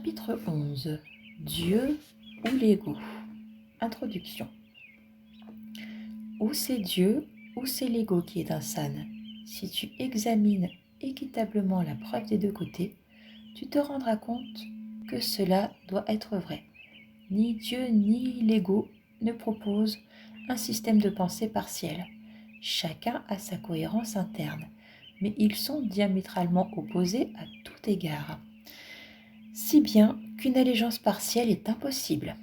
Chapitre 11. Dieu ou l'ego. Introduction. Ou c'est Dieu ou c'est l'ego qui est insane. Si tu examines équitablement la preuve des deux côtés, tu te rendras compte que cela doit être vrai. Ni Dieu ni l'ego ne proposent un système de pensée partiel. Chacun a sa cohérence interne, mais ils sont diamétralement opposés à tout égard. Si bien qu'une allégeance partielle est impossible.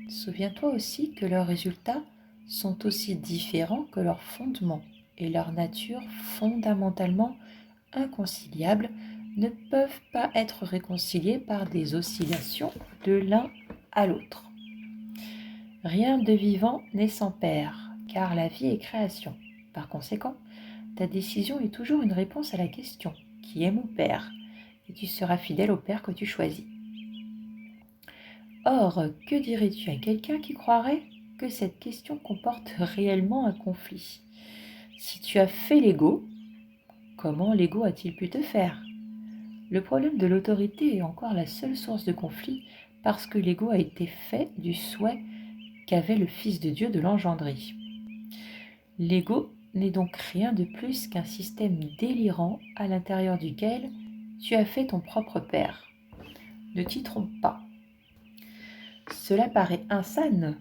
Souviens-toi aussi que leurs résultats sont aussi différents que leurs fondements et leur nature fondamentalement inconciliables ne peuvent pas être réconciliés par des oscillations de l'un à l'autre. Rien de vivant n'est sans père, car la vie est création. Par conséquent, ta décision est toujours une réponse à la question « Qui est mon père ?» et tu seras fidèle au père que tu choisis. Or, que dirais-tu à quelqu'un qui croirait que cette question comporte réellement un conflit ? Si tu as fait l'ego, comment l'ego a-t-il pu te faire ? Le problème de l'autorité est encore la seule source de conflit parce que l'ego a été fait du souhait qu'avait le Fils de Dieu de l'engendrer. L'ego n'est donc rien de plus qu'un système délirant à l'intérieur duquel tu as fait ton propre père. Ne t'y trompe pas. Cela paraît insane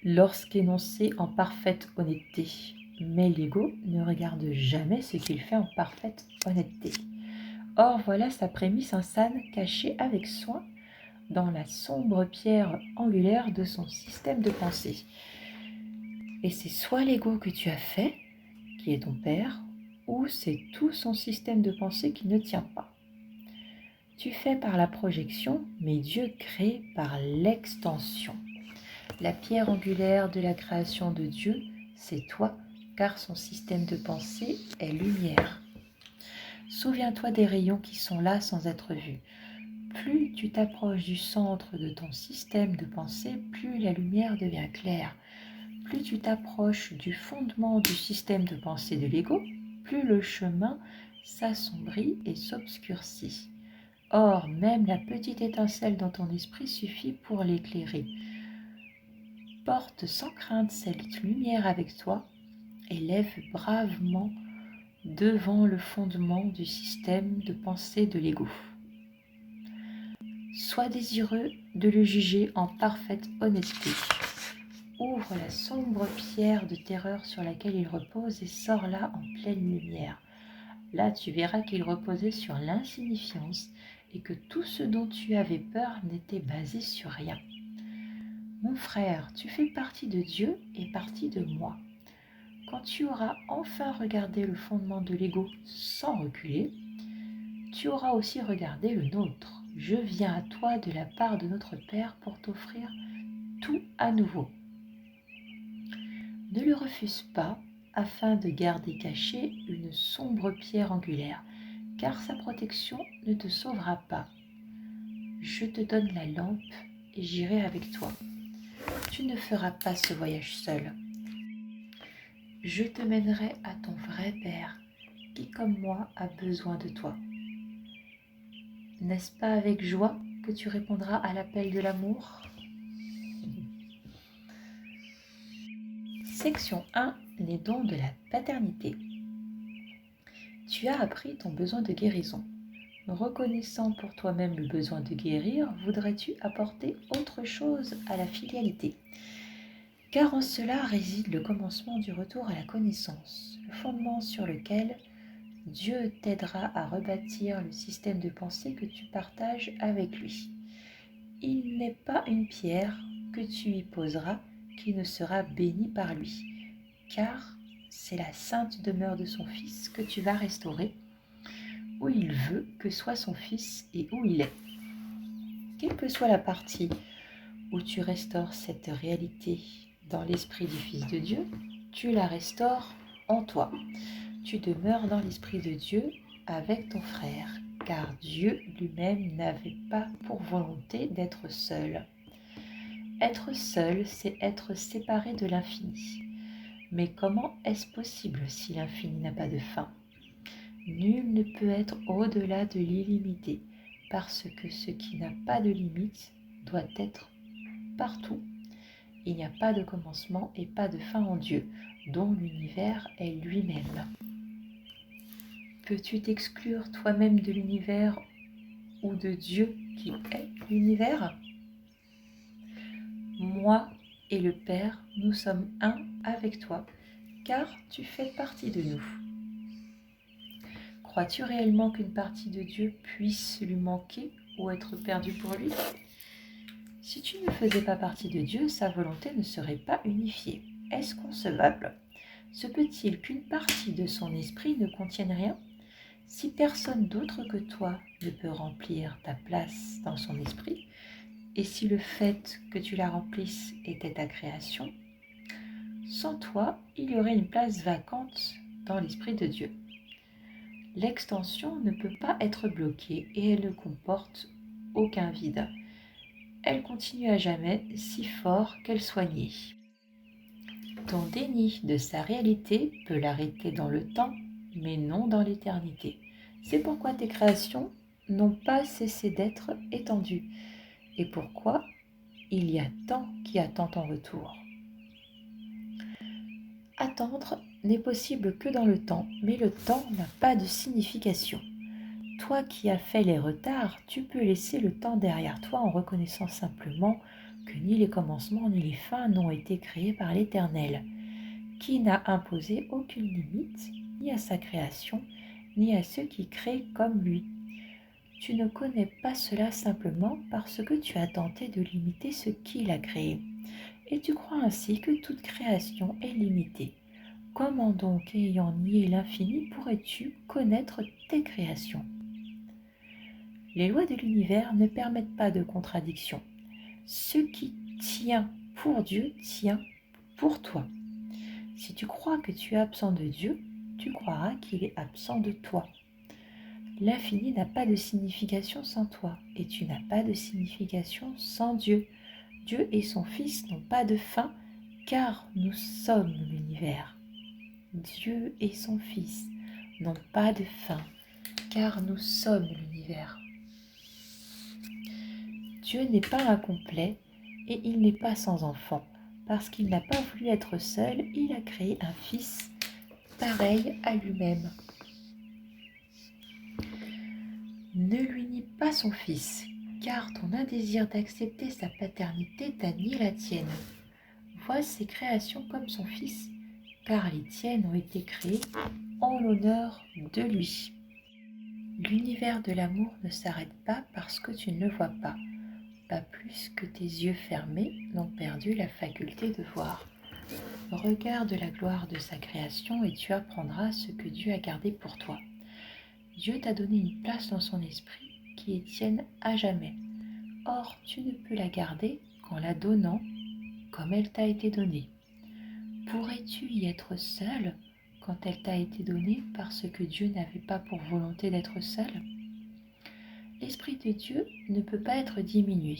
lorsqu'énoncé en parfaite honnêteté, mais l'ego ne regarde jamais ce qu'il fait en parfaite honnêteté. Or, voilà sa prémisse insane cachée avec soin dans la sombre pierre angulaire de son système de pensée. Et c'est soit l'ego que tu as fait, qui est ton père, ou c'est tout son système de pensée qui ne tient pas. Tu fais par la projection, mais Dieu crée par l'extension. La pierre angulaire de la création de Dieu, c'est toi, car son système de pensée est lumière. Souviens-toi des rayons qui sont là sans être vus. Plus tu t'approches du centre de ton système de pensée, plus la lumière devient claire. Plus tu t'approches du fondement du système de pensée de l'ego, plus le chemin s'assombrit et s'obscurcit. Or, même la petite étincelle dans ton esprit suffit pour l'éclairer. Porte sans crainte cette lumière avec toi et lève bravement devant le fondement du système de pensée de l'ego. Sois désireux de le juger en parfaite honnêteté. Ouvre la sombre pierre de terreur sur laquelle il repose et sors-la en pleine lumière. Là, tu verras qu'il reposait sur l'insignifiance et que tout ce dont tu avais peur n'était basé sur rien. Mon frère, tu fais partie de Dieu et partie de moi. Quand tu auras enfin regardé le fondement de l'ego sans reculer, tu auras aussi regardé le nôtre. Je viens à toi de la part de notre Père pour t'offrir tout à nouveau. Ne le refuse pas afin de garder cachée une sombre pierre angulaire, car sa protection ne te sauvera pas. Je te donne la lampe et j'irai avec toi. Tu ne feras pas ce voyage seul. Je te mènerai à ton vrai Père, qui comme moi a besoin de toi. N'est-ce pas avec joie que tu répondras à l'appel de l'amour ? Section 1. Les dons de la paternité. Tu as appris ton besoin de guérison. Reconnaissant pour toi-même le besoin de guérir, voudrais-tu apporter autre chose à la filialité ? Car en cela réside le commencement du retour à la connaissance, le fondement sur lequel Dieu t'aidera à rebâtir le système de pensée que tu partages avec lui. Il n'est pas une pierre que tu y poseras qui ne sera bénie par lui, car c'est la sainte demeure de son Fils que tu vas restaurer, où il veut que soit son Fils et où il est. Quelle que soit la partie où tu restaures cette réalité dans l'esprit du Fils de Dieu, tu la restaures en toi. Tu demeures dans l'esprit de Dieu avec ton frère, car Dieu lui-même n'avait pas pour volonté d'être seul. Être seul, c'est être séparé de l'infini. Mais comment est-ce possible si l'infini n'a pas de fin ? Nul ne peut être au-delà de l'illimité, parce que ce qui n'a pas de limite doit être partout. Il n'y a pas de commencement et pas de fin en Dieu, dont l'univers est lui-même. Peux-tu t'exclure toi-même de l'univers ou de Dieu qui est l'univers? Moi et le Père, nous sommes un avec toi, car tu fais partie de nous. Crois-tu réellement qu'une partie de Dieu puisse lui manquer ou être perdue pour lui? Si tu ne faisais pas partie de Dieu, sa volonté ne serait pas unifiée. Est-ce concevable? Se peut-il qu'une partie de son esprit ne contienne rien? Si personne d'autre que toi ne peut remplir ta place dans son esprit, et si le fait que tu la remplisses était ta création, sans toi, il y aurait une place vacante dans l'esprit de Dieu. L'extension ne peut pas être bloquée et elle ne comporte aucun vide. Elle continue à jamais, si fort qu'elle soit niée. Ton déni de sa réalité peut l'arrêter dans le temps, mais non dans l'éternité. C'est pourquoi tes créations n'ont pas cessé d'être étendues et pourquoi il y a tant qui attend ton retour. Attendre n'est possible que dans le temps, mais le temps n'a pas de signification. Toi qui as fait les retards, tu peux laisser le temps derrière toi en reconnaissant simplement que ni les commencements ni les fins n'ont été créés par l'Éternel, qui n'a imposé aucune limite ni à sa création, ni à ceux qui créent comme lui. Tu ne connais pas cela simplement parce que tu as tenté de limiter ce qu'il a créé, et tu crois ainsi que toute création est limitée. Comment donc, ayant nié l'infini, pourrais-tu connaître tes créations? Les lois de l'univers ne permettent pas de contradiction. Ce qui tient pour Dieu tient pour toi. Si tu crois que tu es absent de Dieu, tu croiras qu'il est absent de toi. L'infini n'a pas de signification sans toi, et tu n'as pas de signification sans Dieu. Dieu et son Fils n'ont pas de fin, car nous sommes l'univers. Dieu et son Fils n'ont pas de fin, car nous sommes l'univers. Dieu n'est pas incomplet et il n'est pas sans enfant. Parce qu'il n'a pas voulu être seul, il a créé un Fils pareil à lui-même. Ne lui nie pas son Fils, car ton indésir d'accepter sa paternité t'a nié la tienne. Vois ses créations comme son Fils, car les tiennes ont été créées en l'honneur de lui. L'univers de l'amour ne s'arrête pas parce que tu ne le vois pas plus que tes yeux fermés n'ont perdu la faculté de voir. Regarde la gloire de sa création et tu apprendras ce que Dieu a gardé pour toi. Dieu t'a donné une place dans son esprit qui est tienne à jamais. Or, tu ne peux la garder qu'en la donnant comme elle t'a été donnée. Pourrais-tu y être seul quand elle t'a été donnée parce que Dieu n'avait pas pour volonté d'être seul? L'Esprit de Dieu ne peut pas être diminué,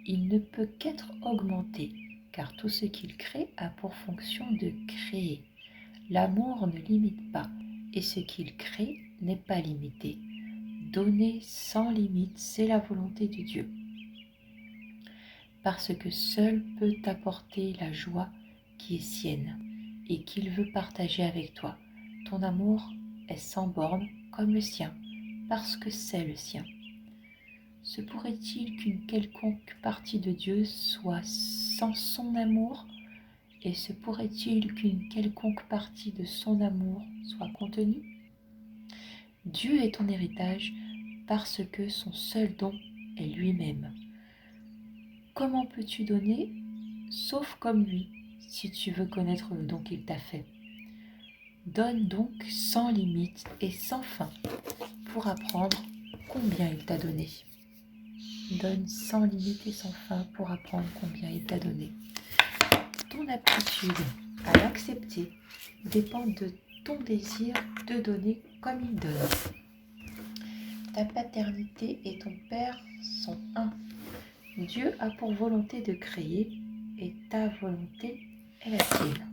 il ne peut qu'être augmenté, car tout ce qu'il crée a pour fonction de créer. L'amour ne limite pas, et ce qu'il crée n'est pas limité. Donner sans limite, c'est la volonté de Dieu. Parce que seul peut t'apporter la joie qui est sienne, et qu'il veut partager avec toi. Ton amour est sans borne comme le sien, parce que c'est le sien. Se pourrait-il qu'une quelconque partie de Dieu soit sans son amour? Et se pourrait-il qu'une quelconque partie de son amour soit contenue? Dieu est ton héritage parce que son seul don est lui-même. Comment peux-tu donner, sauf comme lui, si tu veux connaître le don qu'il t'a fait? Donne donc sans limite et sans fin pour apprendre combien il t'a donné. Donne sans limite et sans fin pour apprendre combien il t'a donné. Ton aptitude à l'accepter dépend de ton désir de donner comme il donne. Ta paternité et ton Père sont un. Dieu a pour volonté de créer et ta volonté est la tienne.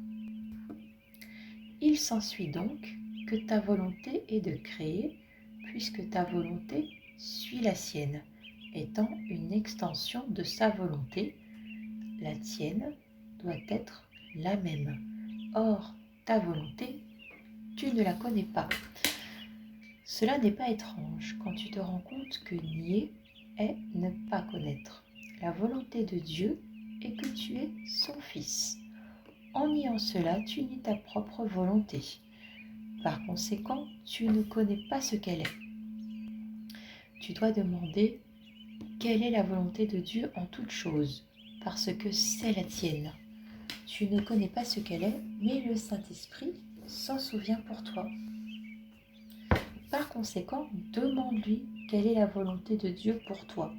Il s'ensuit donc que ta volonté est de créer puisque ta volonté suis la sienne, étant une extension de sa volonté. La tienne doit être la même. Or, ta volonté, tu ne la connais pas. Cela n'est pas étrange quand tu te rends compte que nier est ne pas connaître. La volonté de Dieu est que tu es son fils. En niant cela, tu nies ta propre volonté. Par conséquent, tu ne connais pas ce qu'elle est. Tu dois demander quelle est la volonté de Dieu en toute chose, parce que c'est la tienne. Tu ne connais pas ce qu'elle est, mais le Saint-Esprit s'en souvient pour toi. Par conséquent, demande-lui quelle est la volonté de Dieu pour toi.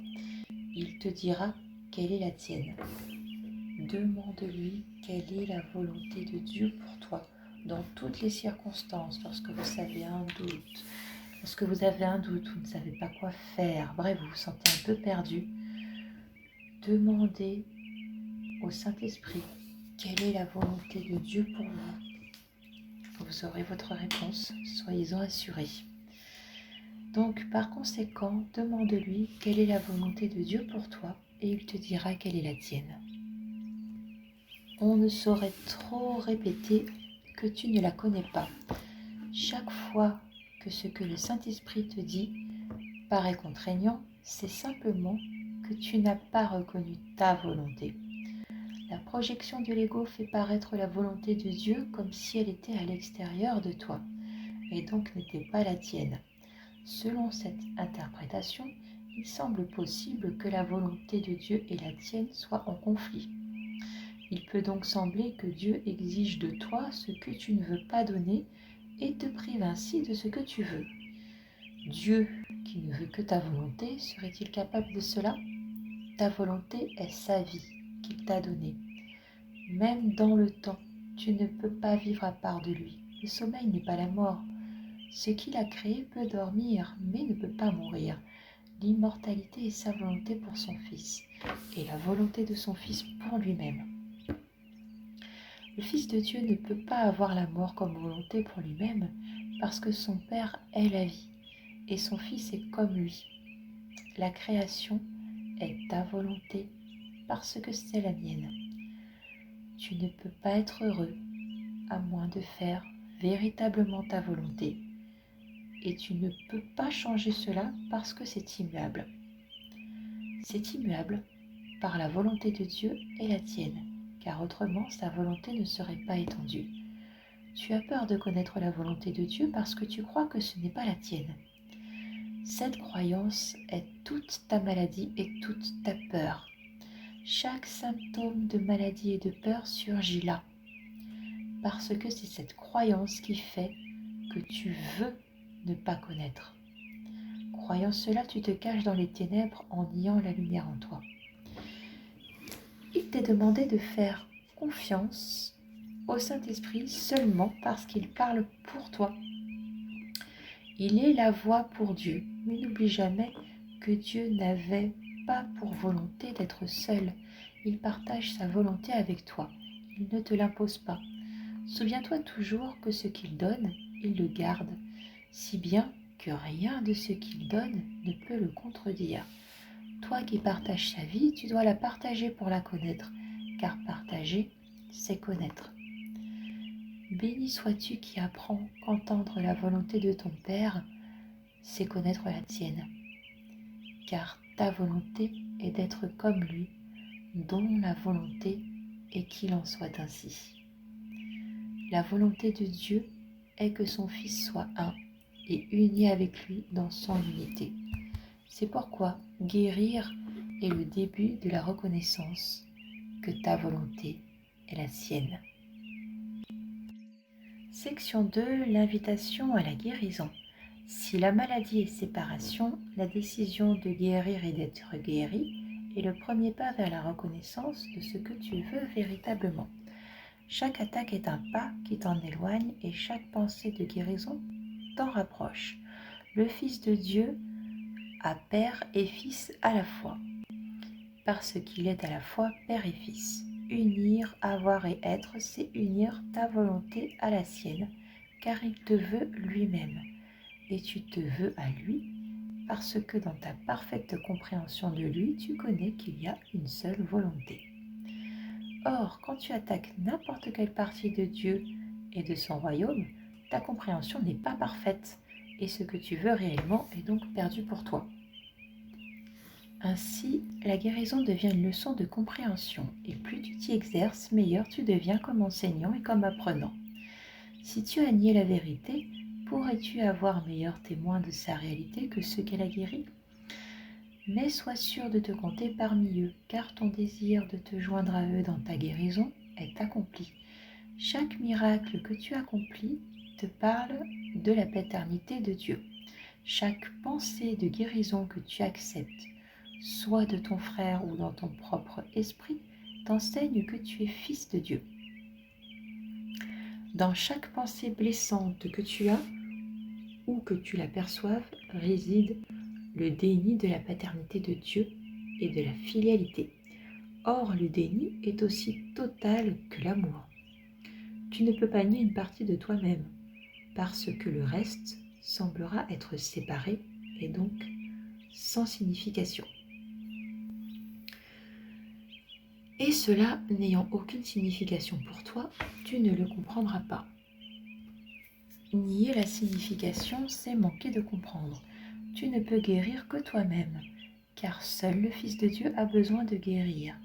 Il te dira quelle est la tienne. Demande-lui quelle est la volonté de Dieu pour toi, dans toutes les circonstances, lorsque vous avez un doute, vous ne savez pas quoi faire, bref, vous vous sentez un peu perdu. Demandez au Saint-Esprit quelle est la volonté de Dieu pour vous. Vous aurez votre réponse, soyez-en assurés. Donc, par conséquent, demande-lui quelle est la volonté de Dieu pour toi et il te dira quelle est la tienne. On ne saurait trop répéter que tu ne la connais pas. Chaque fois que ce que le Saint-Esprit te dit paraît contraignant, c'est simplement que tu n'as pas reconnu ta volonté. La projection de l'ego fait paraître la volonté de Dieu comme si elle était à l'extérieur de toi, et donc n'était pas la tienne. Selon cette interprétation, il semble possible que la volonté de Dieu et la tienne soient en conflit. Il peut donc sembler que Dieu exige de toi ce que tu ne veux pas donner et te prive ainsi de ce que tu veux. Dieu, qui ne veut que ta volonté, serait-il capable de cela? Ta volonté est sa vie qu'il t'a donnée. Même dans le temps, tu ne peux pas vivre à part de lui. Le sommeil n'est pas la mort. Ce qu'il a créé peut dormir, mais ne peut pas mourir. L'immortalité est sa volonté pour son Fils, et la volonté de son Fils pour lui-même. Le Fils de Dieu ne peut pas avoir la mort comme volonté pour lui-même, parce que son Père est la vie, et son Fils est comme lui. La création est ta volonté, parce que c'est la mienne. Tu ne peux pas être heureux à moins de faire véritablement ta volonté. Et tu ne peux pas changer cela parce que c'est immuable. C'est immuable par la volonté de Dieu et la tienne, car autrement sa volonté ne serait pas étendue. Tu as peur de connaître la volonté de Dieu parce que tu crois que ce n'est pas la tienne. Cette croyance est toute ta maladie et toute ta peur. Chaque symptôme de maladie et de peur surgit là, parce que c'est cette croyance qui fait que tu veux ne pas connaître. Croyant cela, tu te caches dans les ténèbres en niant la lumière en toi. Il t'est demandé de faire confiance au Saint-Esprit seulement parce qu'il parle pour toi. Il est la voix pour Dieu, mais n'oublie jamais que Dieu n'avait pas pour volonté d'être seul. Il partage sa volonté avec toi. Il ne te l'impose pas. Souviens-toi toujours que ce qu'il donne, il le garde, si bien que rien de ce qu'il donne ne peut le contredire. Toi qui partages sa vie, tu dois la partager pour la connaître, car partager, c'est connaître. Béni sois-tu qui apprends qu'entendre la volonté de ton Père, c'est connaître la tienne, car ta volonté est d'être comme lui, dont la volonté est qu'il en soit ainsi. La volonté de Dieu est que son Fils soit un et uni avec lui dans son unité. C'est pourquoi guérir est le début de la reconnaissance que ta volonté est la sienne. Section 2. L'invitation à la guérison. Si la maladie est séparation, la décision de guérir et d'être guéri est le premier pas vers la reconnaissance de ce que tu veux véritablement. Chaque attaque est un pas qui t'en éloigne et chaque pensée de guérison t'en rapproche. Le Fils de Dieu a Père et Fils à la fois, parce qu'il est à la fois Père et Fils. Unir, avoir et être, c'est unir ta volonté à la sienne, car il te veut lui-même, et tu te veux à lui, parce que dans ta parfaite compréhension de lui, tu connais qu'il y a une seule volonté. Or, quand tu attaques n'importe quelle partie de Dieu et de son royaume, ta compréhension n'est pas parfaite, et ce que tu veux réellement est donc perdu pour toi. Ainsi, la guérison devient une leçon de compréhension, et plus tu t'y exerces, meilleur tu deviens comme enseignant et comme apprenant. Si tu as nié la vérité, pourrais-tu avoir meilleur témoin de sa réalité que ceux qu'elle a guéris ? Mais sois sûr de te compter parmi eux, car ton désir de te joindre à eux dans ta guérison est accompli. Chaque miracle que tu accomplis te parle de la paternité de Dieu. Chaque pensée de guérison que tu acceptes, soit de ton frère ou dans ton propre esprit, t'enseigne que tu es fils de Dieu. Dans chaque pensée blessante que tu as, ou que tu l'aperçoives, réside le déni de la paternité de Dieu et de la filialité. Or, le déni est aussi total que l'amour. Tu ne peux pas nier une partie de toi-même, parce que le reste semblera être séparé et donc sans signification. Et cela n'ayant aucune signification pour toi, tu ne le comprendras pas. Nier la signification, c'est manquer de comprendre. Tu ne peux guérir que toi-même, car seul le Fils de Dieu a besoin de guérir.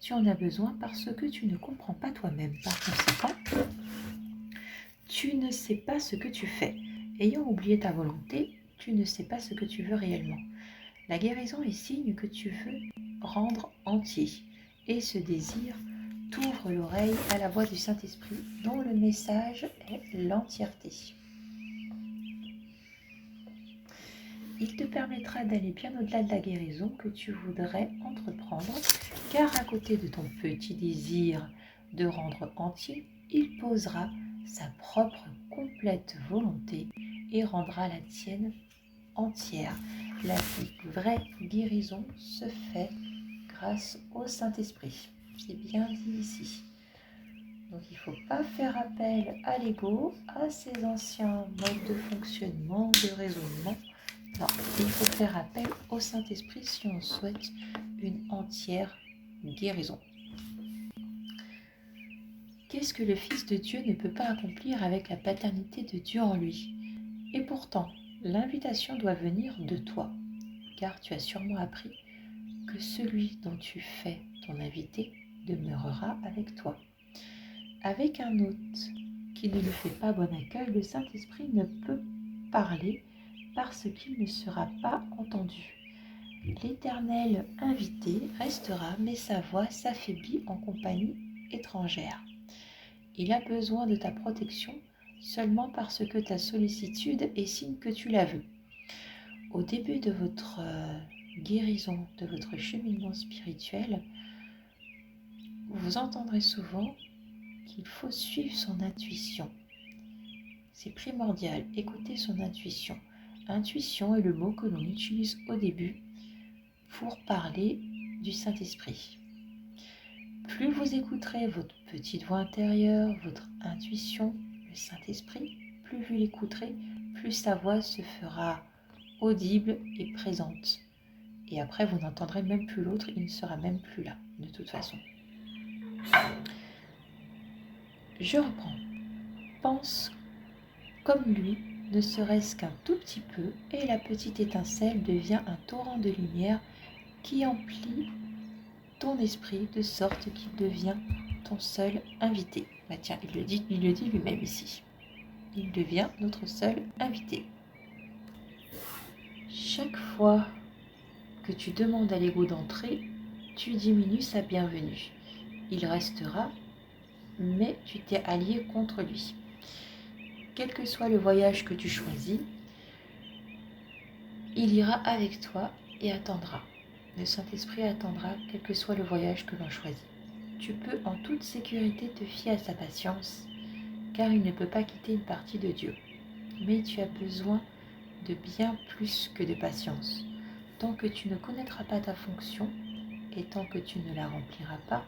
Tu en as besoin parce que tu ne comprends pas toi-même. Par conséquent, tu ne sais pas ce que tu fais. Ayant oublié ta volonté, tu ne sais pas ce que tu veux réellement. La guérison est signe que tu veux rendre entier. Et ce désir t'ouvre l'oreille à la voix du Saint-Esprit, dont le message est l'entièreté. Il te permettra d'aller bien au-delà de la guérison que tu voudrais entreprendre, car à côté de ton petit désir de rendre entier, il posera sa propre complète volonté et rendra la tienne entière. La vraie guérison se fait grâce au Saint-Esprit. C'est bien dit ici. Donc il ne faut pas faire appel à l'ego, à ses anciens modes de fonctionnement, de raisonnement. Non, il faut faire appel au Saint-Esprit si on souhaite une entière guérison. Qu'est-ce que le Fils de Dieu ne peut pas accomplir avec la paternité de Dieu en lui ? Et pourtant, l'invitation doit venir de toi, car tu as sûrement appris que celui dont tu fais ton invité demeurera avec toi. Avec un hôte qui ne lui fait pas bon accueil, le Saint-Esprit ne peut parler parce qu'il ne sera pas entendu. L'Éternel invité restera, mais sa voix s'affaiblit en compagnie étrangère. Il a besoin de ta protection seulement parce que ta sollicitude est signe que tu la veux. Au début de votre guérison, de votre cheminement spirituel, vous entendrez souvent qu'il faut suivre son intuition. C'est primordial, écouter son intuition. Intuition est le mot que l'on utilise au début pour parler du Saint-Esprit. Plus vous écouterez votre petite voix intérieure, votre intuition, le Saint-Esprit, plus vous l'écouterez, plus sa voix se fera audible et présente. Et après, vous n'entendrez même plus l'autre, il ne sera même plus là, de toute façon. Je reprends. Pense comme lui, ne serait-ce qu'un tout petit peu, et la petite étincelle devient un torrent de lumière qui emplit ton esprit de sorte qu'il devient ton seul invité. Bah tiens, il le dit lui-même ici. Il devient notre seul invité. Chaque fois que tu demandes à l'ego d'entrer, tu diminues sa bienvenue. Il restera, mais tu t'es allié contre lui. Quel que soit le voyage que tu choisis, il ira avec toi et attendra. Le Saint-Esprit attendra, quel que soit le voyage que l'on choisit. Tu peux en toute sécurité te fier à sa patience, car il ne peut pas quitter une partie de Dieu. Mais tu as besoin de bien plus que de patience. Tant que tu ne connaîtras pas ta fonction, et tant que tu ne la rempliras pas,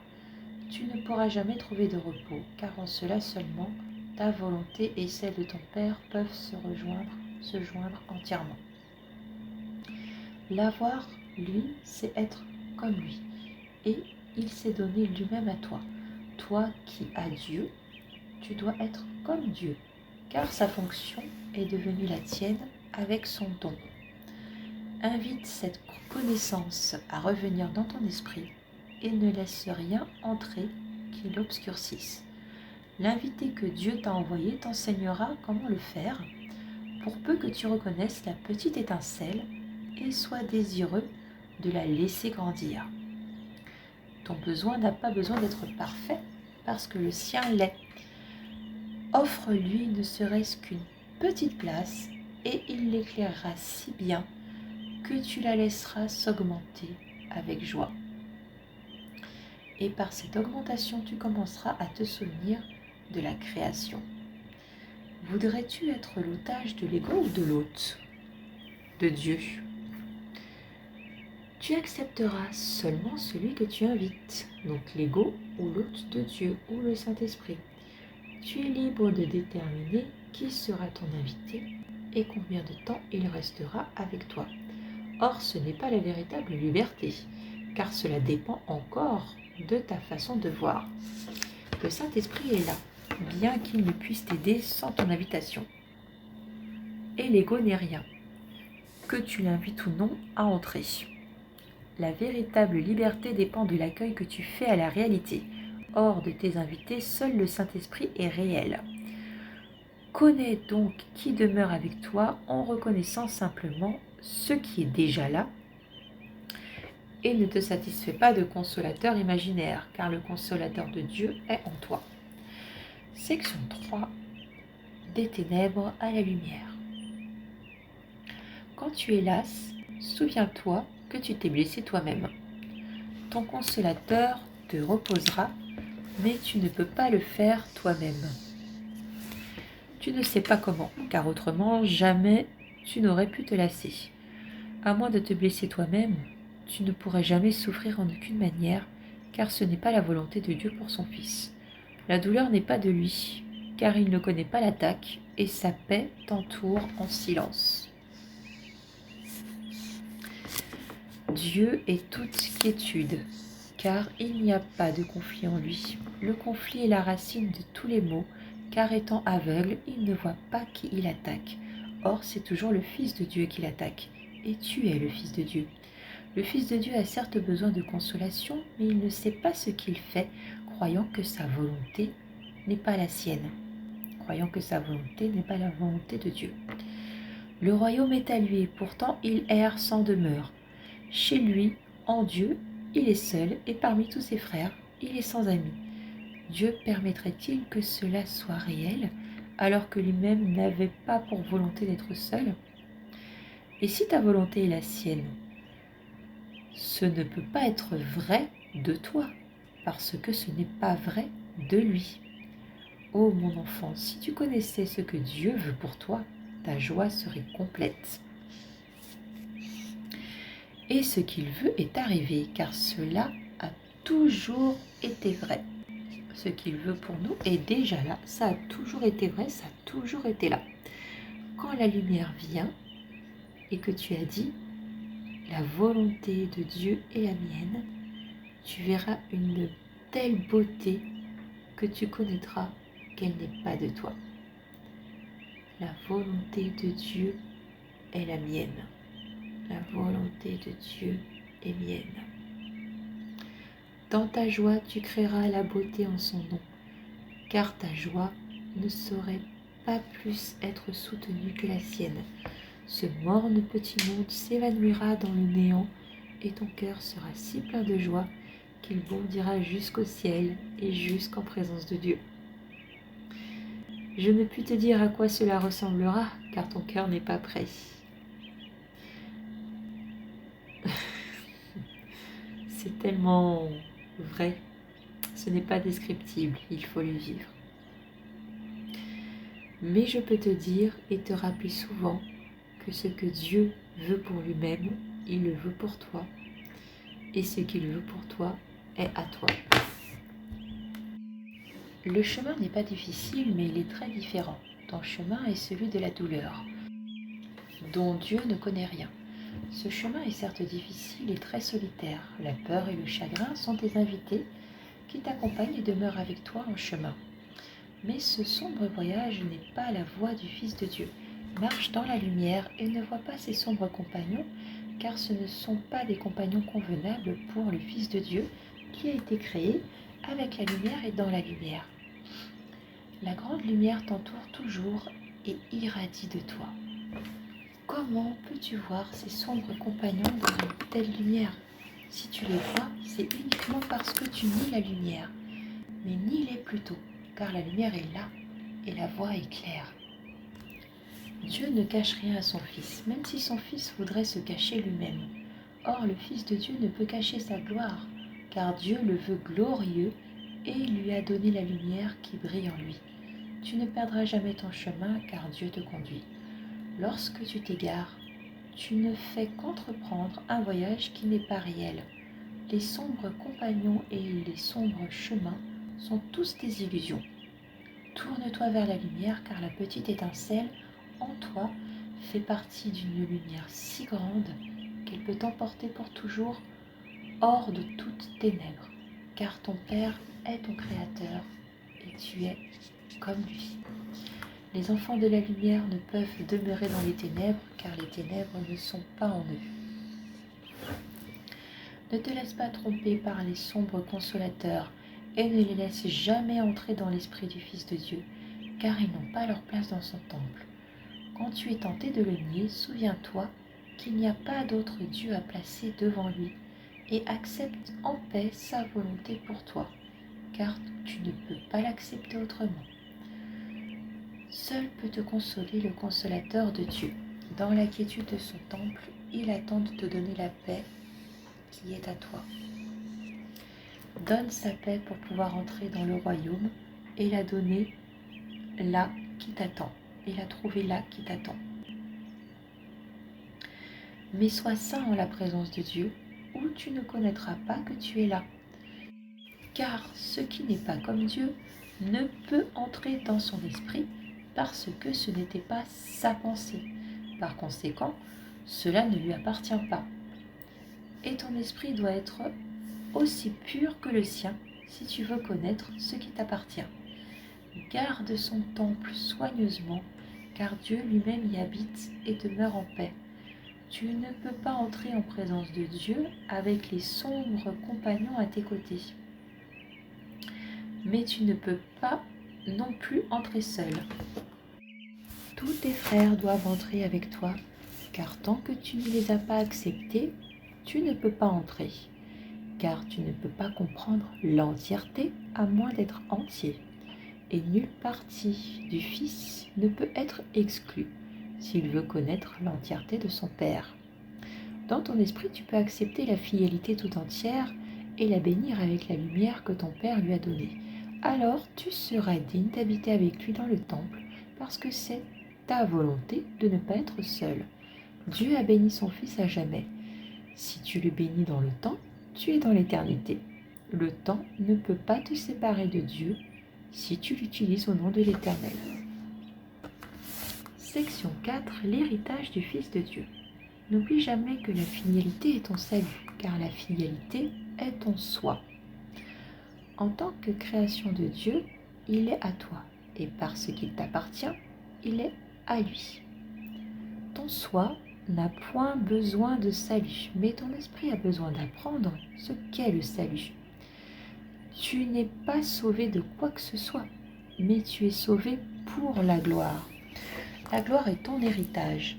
tu ne pourras jamais trouver de repos, car en cela seulement, ta volonté et celle de ton Père peuvent se joindre entièrement. L'avoir, lui, c'est être comme lui. Et il s'est donné lui-même à toi. Toi qui as Dieu, tu dois être comme Dieu, car sa fonction est devenue la tienne avec son don. Invite cette connaissance à revenir dans ton esprit et ne laisse rien entrer qui l'obscurcisse. L'invité que Dieu t'a envoyé t'enseignera comment le faire, pour peu que tu reconnaisses la petite étincelle et sois désireux de la laisser grandir. Ton besoin n'a pas besoin d'être parfait, parce que le sien l'est. Offre-lui ne serait-ce qu'une petite place, et il l'éclairera si bien que tu la laisseras s'augmenter avec joie. Et par cette augmentation, tu commenceras à te souvenir de la création. Voudrais-tu être l'otage de l'ego ou de l'hôte de Dieu? Tu accepteras seulement celui que tu invites, donc l'ego ou l'hôte de Dieu ou le Saint-Esprit. Tu es libre de déterminer qui sera ton invité et combien de temps il restera avec toi. Or, ce n'est pas la véritable liberté, car cela dépend encore de ta façon de voir. Le Saint-Esprit est là, bien qu'il ne puisse t'aider sans ton invitation. Et l'ego n'est rien, que tu l'invites ou non à entrer. La véritable liberté dépend de l'accueil que tu fais à la réalité. Hors de tes invités, seul le Saint-Esprit est réel. Connais donc qui demeure avec toi en reconnaissant simplement ce qui est déjà là et ne te satisfais pas de consolateur imaginaire, car le consolateur de Dieu est en toi. Section 3. Des ténèbres à la lumière. Quand tu es lasse, souviens-toi que tu t'es blessé toi-même. Ton consolateur te reposera, mais tu ne peux pas le faire toi-même. Tu ne sais pas comment, car autrement, jamais tu n'aurais pu te lasser. À moins de te blesser toi-même, tu ne pourrais jamais souffrir en aucune manière, car ce n'est pas la volonté de Dieu pour son Fils. La douleur n'est pas de lui, car il ne connaît pas l'attaque, et sa paix t'entoure en silence. Dieu est toute quiétude, car il n'y a pas de conflit en lui. Le conflit est la racine de tous les maux, car étant aveugle, il ne voit pas qui il attaque. Or, c'est toujours le Fils de Dieu qui l'attaque, et tu es le Fils de Dieu. Le Fils de Dieu a certes besoin de consolation, mais il ne sait pas ce qu'il fait, croyant que sa volonté n'est pas la sienne, croyant que sa volonté n'est pas la volonté de Dieu. Le royaume est à lui, et pourtant il erre sans demeure. Chez lui, en Dieu, il est seul, et parmi tous ses frères, il est sans amis. Dieu permettrait-il que cela soit réel, alors que lui-même n'avait pas pour volonté d'être seul? Et si ta volonté est la sienne, ce ne peut pas être vrai de toi, parce que ce n'est pas vrai de lui. Ô mon enfant, si tu connaissais ce que Dieu veut pour toi, ta joie serait complète. Et ce qu'il veut est arrivé, car cela a toujours été vrai. Ce qu'il veut pour nous est déjà là, ça a toujours été vrai, ça a toujours été là. Quand la lumière vient et que tu as dit « La volonté de Dieu est la mienne », tu verras une telle beauté que tu connaîtras qu'elle n'est pas de toi. La volonté de Dieu est la mienne. La volonté de Dieu est mienne. Dans ta joie, tu créeras la beauté en son nom, car ta joie ne saurait pas plus être soutenue que la sienne. Ce morne petit monde s'évanouira dans le néant, et ton cœur sera si plein de joie qu'il bondira jusqu'au ciel et jusqu'en présence de Dieu. Je ne puis te dire à quoi cela ressemblera, car ton cœur n'est pas prêt. C'est tellement vrai, ce n'est pas descriptible, il faut le vivre. Mais je peux te dire et te rappeler souvent que ce que Dieu veut pour lui-même, il le veut pour toi, et ce qu'il veut pour toi est à toi. Le chemin n'est pas difficile, mais il est très différent. Ton chemin est celui de la douleur, dont Dieu ne connaît rien. Ce chemin est certes difficile et très solitaire. La peur et le chagrin sont tes invités qui t'accompagnent et demeurent avec toi en chemin. Mais ce sombre voyage n'est pas la voie du Fils de Dieu. Marche dans la lumière et ne vois pas ces sombres compagnons, car ce ne sont pas des compagnons convenables pour le Fils de Dieu qui a été créé avec la lumière et dans la lumière. La grande lumière t'entoure toujours et irradie de toi. Comment peux-tu voir ces sombres compagnons dans une telle lumière? Si tu les vois, c'est uniquement parce que tu nies la lumière. Mais nie-les plutôt, car la lumière est là et la voie est claire. Dieu ne cache rien à son Fils, même si son Fils voudrait se cacher lui-même. Or, le Fils de Dieu ne peut cacher sa gloire, car Dieu le veut glorieux et il lui a donné la lumière qui brille en lui. Tu ne perdras jamais ton chemin, car Dieu te conduit. Lorsque tu t'égares, tu ne fais qu'entreprendre un voyage qui n'est pas réel. Les sombres compagnons et les sombres chemins sont tous des illusions. Tourne-toi vers la lumière, car la petite étincelle en toi fait partie d'une lumière si grande qu'elle peut t'emporter pour toujours hors de toutes ténèbres, car ton Père est ton Créateur et tu es comme lui. Les enfants de la lumière ne peuvent demeurer dans les ténèbres, car les ténèbres ne sont pas en eux. Ne te laisse pas tromper par les sombres consolateurs et ne les laisse jamais entrer dans l'esprit du Fils de Dieu, car ils n'ont pas leur place dans son temple. Quand tu es tenté de le nier, souviens-toi qu'il n'y a pas d'autre Dieu à placer devant lui et accepte en paix sa volonté pour toi, car tu ne peux pas l'accepter autrement. Seul peut te consoler le consolateur de Dieu. Dans la quiétude de son temple, il attend de te donner la paix qui est à toi. Donne sa paix pour pouvoir entrer dans le royaume et la donner là qui t'attend, et la trouver là qui t'attend. Mais sois saint en la présence de Dieu, ou tu ne connaîtras pas que tu es là. Car ce qui n'est pas comme Dieu ne peut entrer dans son esprit, parce que ce n'était pas sa pensée. Par conséquent, cela ne lui appartient pas. Et ton esprit doit être aussi pur que le sien si tu veux connaître ce qui t'appartient. Garde son temple soigneusement, car Dieu lui-même y habite et demeure en paix. Tu ne peux pas entrer en présence de Dieu avec les sombres compagnons à tes côtés. Mais tu ne peux pas non plus entrer seul. Tous tes frères doivent entrer avec toi, car tant que tu ne les as pas acceptés, tu ne peux pas entrer, car tu ne peux pas comprendre l'entièreté à moins d'être entier. Et nulle partie du Fils ne peut être exclue s'il veut connaître l'entièreté de son Père. Dans ton esprit, tu peux accepter la fidélité tout entière et la bénir avec la lumière que ton Père lui a donnée. Alors tu seras digne d'habiter avec lui dans le temple, parce que c'est ta volonté de ne pas être seul. Dieu a béni son Fils à jamais. Si tu le bénis dans le temps, tu es dans l'éternité. Le temps ne peut pas te séparer de Dieu si tu l'utilises au nom de l'Éternel. Section 4. L'héritage du Fils de Dieu. N'oublie jamais que la fidélité est ton salut, car la fidélité est ton soi. En tant que création de Dieu, il est à toi, et parce qu'il t'appartient, il est à lui. Ton soi n'a point besoin de salut, mais ton esprit a besoin d'apprendre ce qu'est le salut. Tu n'es pas sauvé de quoi que ce soit, mais tu es sauvé pour la gloire. La gloire est ton héritage,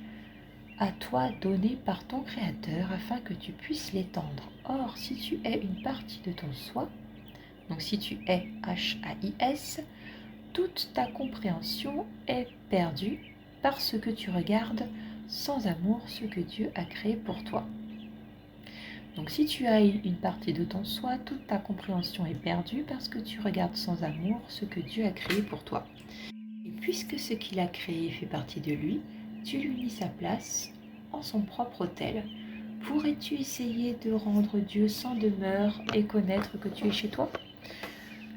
à toi donné par ton Créateur, afin que tu puisses l'étendre. Or, si tu es une partie de ton soi, donc si tu es H-A-I-S, toute ta compréhension est perdue parce que tu regardes sans amour ce que Dieu a créé pour toi. Donc si tu as une partie de ton soi, toute ta compréhension est perdue parce que tu regardes sans amour ce que Dieu a créé pour toi. Et puisque ce qu'il a créé fait partie de lui, tu lui mis sa place en son propre autel. Pourrais-tu essayer de rendre Dieu sans demeure et connaître que tu es chez toi?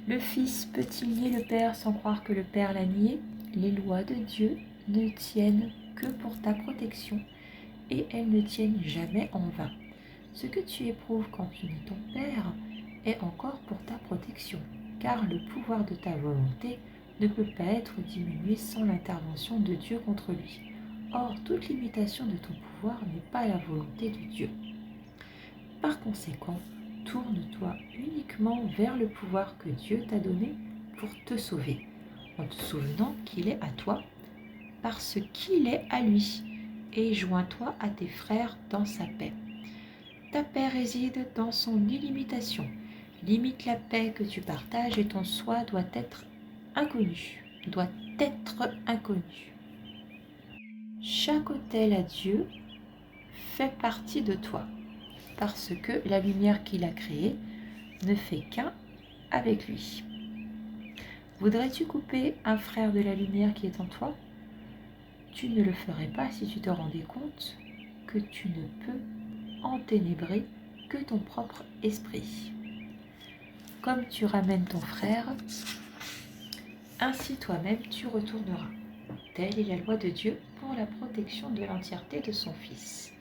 Le Fils peut-il nier le Père sans croire que le Père l'a nié? Les lois de Dieu ne tiennent que pour ta protection et elles ne tiennent jamais en vain. Ce que tu éprouves quand tu unis ton Père est encore pour ta protection, car le pouvoir de ta volonté ne peut pas être diminué sans l'intervention de Dieu contre lui. Or, toute limitation de ton pouvoir n'est pas la volonté de Dieu. Par conséquent, tourne-toi uniquement vers le pouvoir que Dieu t'a donné pour te sauver, en te souvenant qu'il est à toi, parce qu'il est à lui, et joins-toi à tes frères dans sa paix. Ta paix réside dans son illimitation. Limite la paix que tu partages et ton soi doit être inconnu. Chaque autel à Dieu fait partie de toi, parce que la lumière qu'il a créée ne fait qu'un avec lui. Voudrais-tu couper un frère de la lumière qui est en toi? Tu ne le ferais pas si tu te rendais compte que tu ne peux enténébrer que ton propre esprit. Comme tu ramènes ton frère, ainsi toi-même tu retourneras. Telle est la loi de Dieu pour la protection de l'entièreté de son Fils.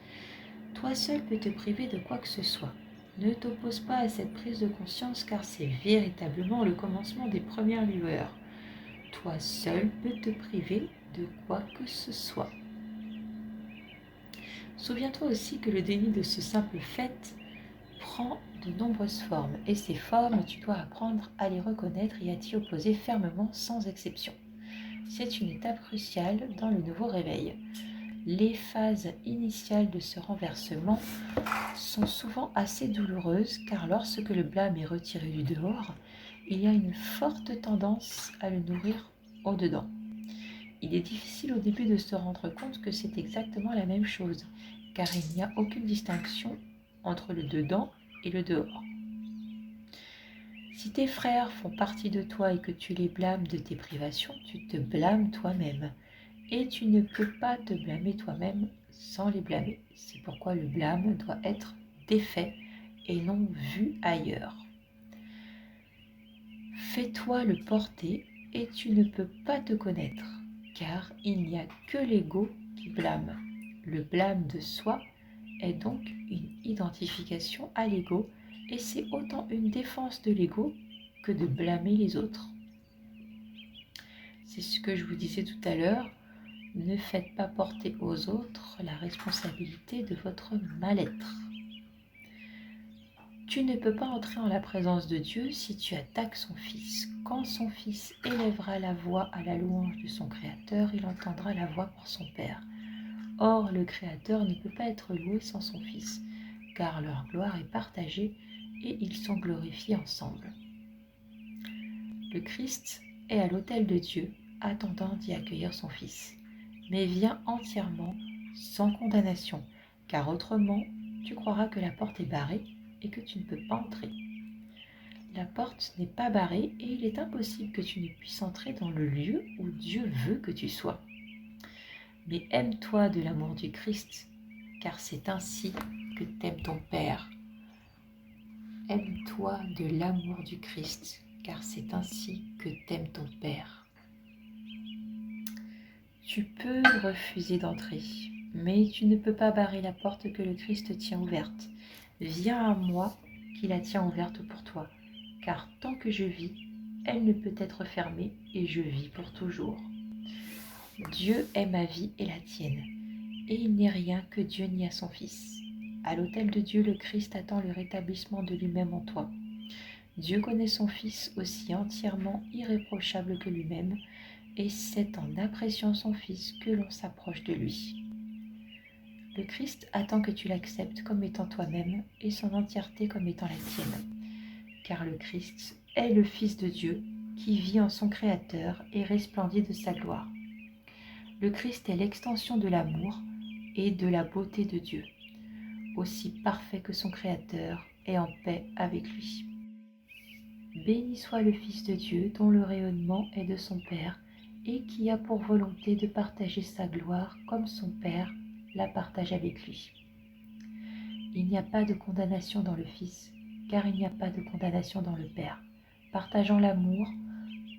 Toi seul peux te priver de quoi que ce soit. Ne t'oppose pas à cette prise de conscience car c'est véritablement le commencement des premières lueurs. Toi seul peux te priver de quoi que ce soit. Souviens-toi aussi que le déni de ce simple fait prend de nombreuses formes, et ces formes, tu dois apprendre à les reconnaître et à t'y opposer fermement sans exception. C'est une étape cruciale dans le nouveau réveil. Les phases initiales de ce renversement sont souvent assez douloureuses car lorsque le blâme est retiré du dehors, il y a une forte tendance à le nourrir au dedans. Il est difficile au début de se rendre compte que c'est exactement la même chose, car il n'y a aucune distinction entre le dedans et le dehors. Si tes frères font partie de toi et que tu les blâmes de tes privations, tu te blâmes toi-même. Et tu ne peux pas te blâmer toi-même sans les blâmer. C'est pourquoi le blâme doit être défait et non vu ailleurs. Fais-toi le porter et tu ne peux pas te connaître, car il n'y a que l'ego qui blâme. Le blâme de soi est donc une identification à l'ego et c'est autant une défense de l'ego que de blâmer les autres. C'est ce que je vous disais tout à l'heure, ne faites pas porter aux autres la responsabilité de votre mal-être. Tu ne peux pas entrer en la présence de Dieu si tu attaques son Fils. Quand son Fils élèvera la voix à la louange de son Créateur, il entendra la voix pour son Père. Or, le Créateur ne peut pas être loué sans son Fils, car leur gloire est partagée et ils sont glorifiés ensemble. Le Christ est à l'autel de Dieu, attendant d'y accueillir son Fils, mais viens entièrement, sans condamnation, car autrement, tu croiras que la porte est barrée et que tu ne peux pas entrer. La porte n'est pas barrée et il est impossible que tu ne puisses entrer dans le lieu où Dieu veut que tu sois. Mais aime-toi de l'amour du Christ, car c'est ainsi que t'aime ton Père. Aime-toi de l'amour du Christ, car c'est ainsi que t'aime ton Père. Tu peux refuser d'entrer, mais tu ne peux pas barrer la porte que le Christ tient ouverte. Viens à moi qui la tient ouverte pour toi, car tant que je vis, elle ne peut être fermée et je vis pour toujours. Dieu est ma vie et la tienne, et il n'est rien que Dieu n'y a son Fils. À l'autel de Dieu, le Christ attend le rétablissement de lui-même en toi. Dieu connaît son Fils aussi entièrement irréprochable que lui-même, et c'est en appréciant son Fils que l'on s'approche de lui. Le Christ attend que tu l'acceptes comme étant toi-même et son entièreté comme étant la tienne, car le Christ est le Fils de Dieu qui vit en son Créateur et resplendit de sa gloire. Le Christ est l'extension de l'amour et de la beauté de Dieu, aussi parfait que son Créateur est en paix avec lui. Béni soit le Fils de Dieu dont le rayonnement est de son Père et qui a pour volonté de partager sa gloire comme son Père la partage avec lui. Il n'y a pas de condamnation dans le Fils, car il n'y a pas de condamnation dans le Père. Partageant l'amour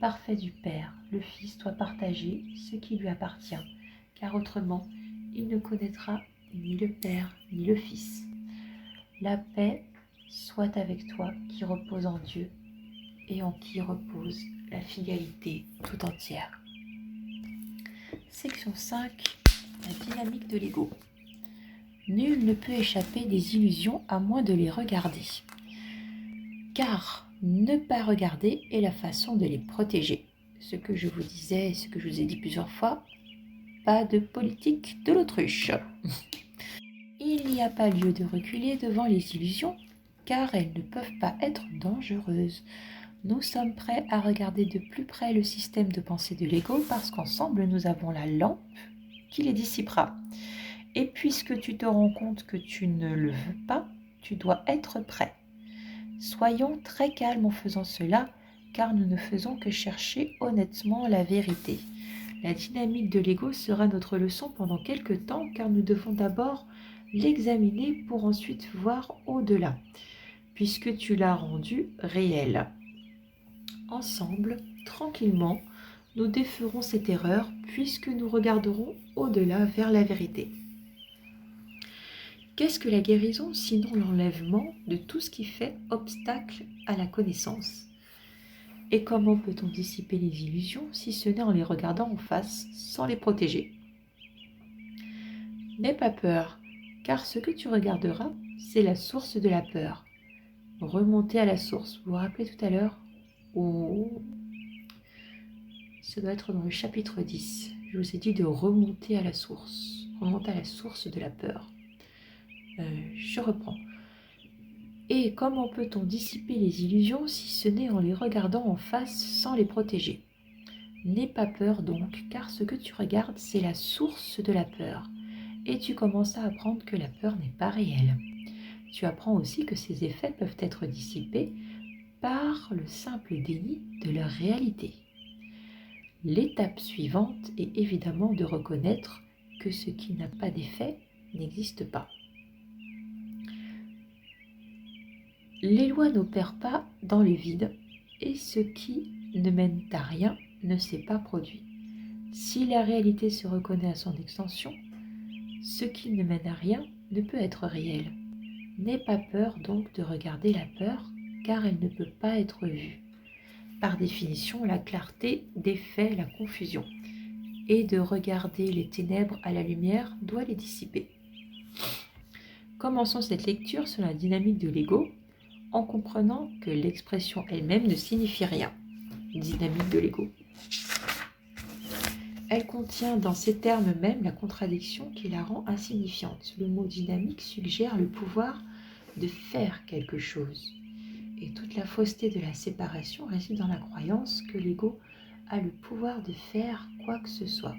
parfait du Père, le Fils doit partager ce qui lui appartient, car autrement, il ne connaîtra ni le Père, ni le Fils. La paix soit avec toi qui repose en Dieu et en qui repose la fidélité tout entière. Section 5. La dynamique de l'ego. Nul ne peut échapper des illusions à moins de les regarder. Car ne pas regarder est la façon de les protéger. Ce que je vous disais, ce que je vous ai dit plusieurs fois, pas de politique de l'autruche. Il n'y a pas lieu de reculer devant les illusions, car elles ne peuvent pas être dangereuses. Nous sommes prêts à regarder de plus près le système de pensée de l'ego parce qu'ensemble nous avons la lampe qui les dissipera. Et puisque tu te rends compte que tu ne le veux pas, tu dois être prêt. Soyons très calmes en faisant cela, car nous ne faisons que chercher honnêtement la vérité. La dynamique de l'ego sera notre leçon pendant quelque temps, car nous devons d'abord l'examiner pour ensuite voir au-delà, puisque tu l'as rendu réel. Ensemble, tranquillement, nous déferons cette erreur, puisque nous regarderons au-delà vers la vérité. Qu'est-ce que la guérison, sinon l'enlèvement de tout ce qui fait obstacle à la connaissance? Et comment peut-on dissiper les illusions si ce n'est en les regardant en face, sans les protéger? N'aie pas peur, car ce que tu regarderas, c'est la source de la peur. Remonter à la source. Vous vous rappelez tout à l'heure où ça doit être dans le chapitre 10. Je vous ai dit de remonter à la source. Remonter à la source de la peur. Je reprends. Et comment peut-on dissiper les illusions si ce n'est en les regardant en face sans les protéger? N'aie pas peur donc, car ce que tu regardes, c'est la source de la peur. Et tu commences à apprendre que la peur n'est pas réelle. Tu apprends aussi que ses effets peuvent être dissipés par le simple déni de leur réalité. L'étape suivante est évidemment de reconnaître que ce qui n'a pas d'effet n'existe pas. Les lois n'opèrent pas dans le vide et ce qui ne mène à rien ne s'est pas produit. Si la réalité se reconnaît à son extension, ce qui ne mène à rien ne peut être réel. N'aie pas peur donc de regarder la peur, car elle ne peut pas être vue. Par définition, la clarté défait la confusion, et de regarder les ténèbres à la lumière doit les dissiper. Commençons cette lecture sur la dynamique de l'ego, en comprenant que l'expression elle-même ne signifie rien. Dynamique de l'ego. Elle contient dans ces termes même la contradiction qui la rend insignifiante. Le mot dynamique suggère le pouvoir de faire quelque chose. Et toute la fausseté de la séparation réside dans la croyance que l'ego a le pouvoir de faire quoi que ce soit.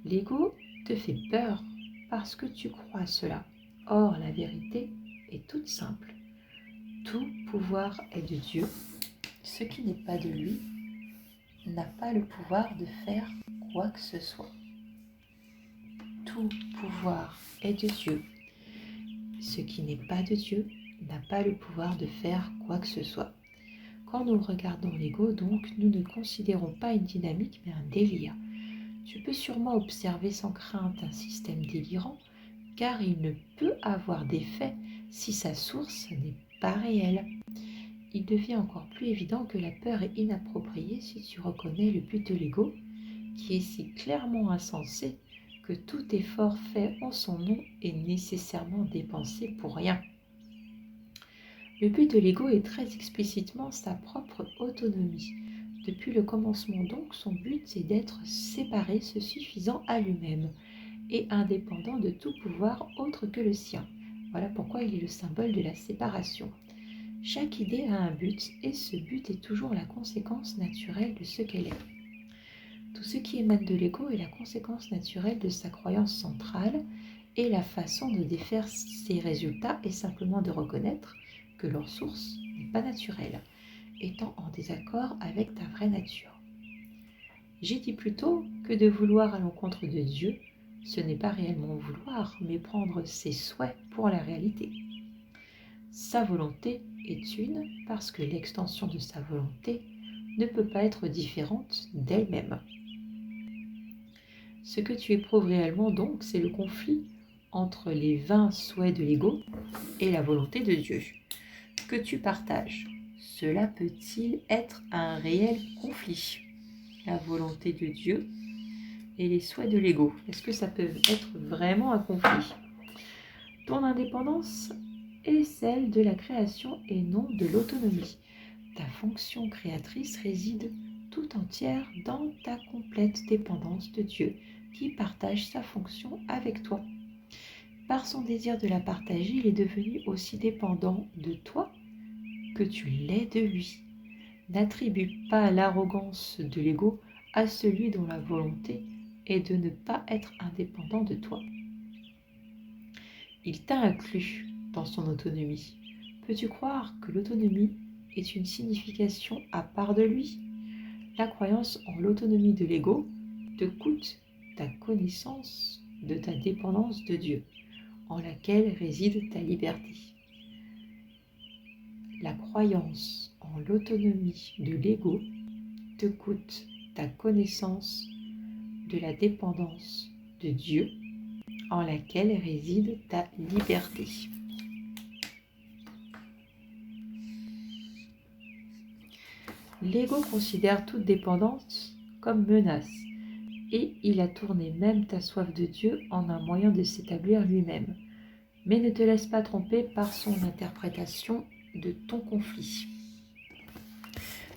L'ego te fait peur parce que tu crois cela. Or, la vérité est toute simple. Tout pouvoir est de Dieu. Ce qui n'est pas de lui n'a pas le pouvoir de faire quoi que ce soit. Tout pouvoir est de Dieu. Ce qui n'est pas de Dieu n'a pas le pouvoir de faire quoi que ce soit. Quand nous regardons l'ego, donc, nous ne considérons pas une dynamique, mais un délire. Tu peux sûrement observer sans crainte un système délirant, car il ne peut avoir d'effet si sa source n'est pas réelle. Il devient encore plus évident que la peur est inappropriée si tu reconnais le but de l'ego, qui est si clairement insensé que tout effort fait en son nom est nécessairement dépensé pour rien. Le but de l'ego est très explicitement sa propre autonomie. Depuis le commencement donc, son but c'est d'être séparé, se suffisant à lui-même et indépendant de tout pouvoir autre que le sien. Voilà pourquoi il est le symbole de la séparation. Chaque idée a un but et ce but est toujours la conséquence naturelle de ce qu'elle est. Tout ce qui émane de l'ego est la conséquence naturelle de sa croyance centrale et la façon de défaire ces résultats est simplement de reconnaître que leur source n'est pas naturelle, étant en désaccord avec ta vraie nature. J'ai dit plutôt que de vouloir à l'encontre de Dieu, ce n'est pas réellement vouloir, mais prendre ses souhaits pour la réalité. Sa volonté est une parce que l'extension de sa volonté ne peut pas être différente d'elle-même. Ce que tu éprouves réellement donc, c'est le conflit entre les vains souhaits de l'ego et la volonté de Dieu que tu partages. Cela peut-il être un réel conflit? La volonté de Dieu et les souhaits de l'ego. Est-ce que ça peut être vraiment un conflit? Ton indépendance est celle de la création et non de l'autonomie. Ta fonction créatrice réside tout entière dans ta complète dépendance de Dieu, qui partage sa fonction avec toi. Par son désir de la partager, il est devenu aussi dépendant de toi que tu l'es de lui. N'attribue pas l'arrogance de l'ego à celui dont la volonté est de ne pas être indépendant de toi. Il t'a inclus dans son autonomie. Peux-tu croire que l'autonomie est une signification à part de lui? La croyance en l'autonomie de l'ego te coûte ta connaissance de ta dépendance de Dieu, en laquelle réside ta liberté. La croyance en l'autonomie de l'ego te coûte ta connaissance de la dépendance de Dieu, en laquelle réside ta liberté. L'ego considère toute dépendance comme menace, et il a tourné même ta soif de Dieu en un moyen de s'établir lui-même. Mais ne te laisse pas tromper par son interprétation de ton conflit.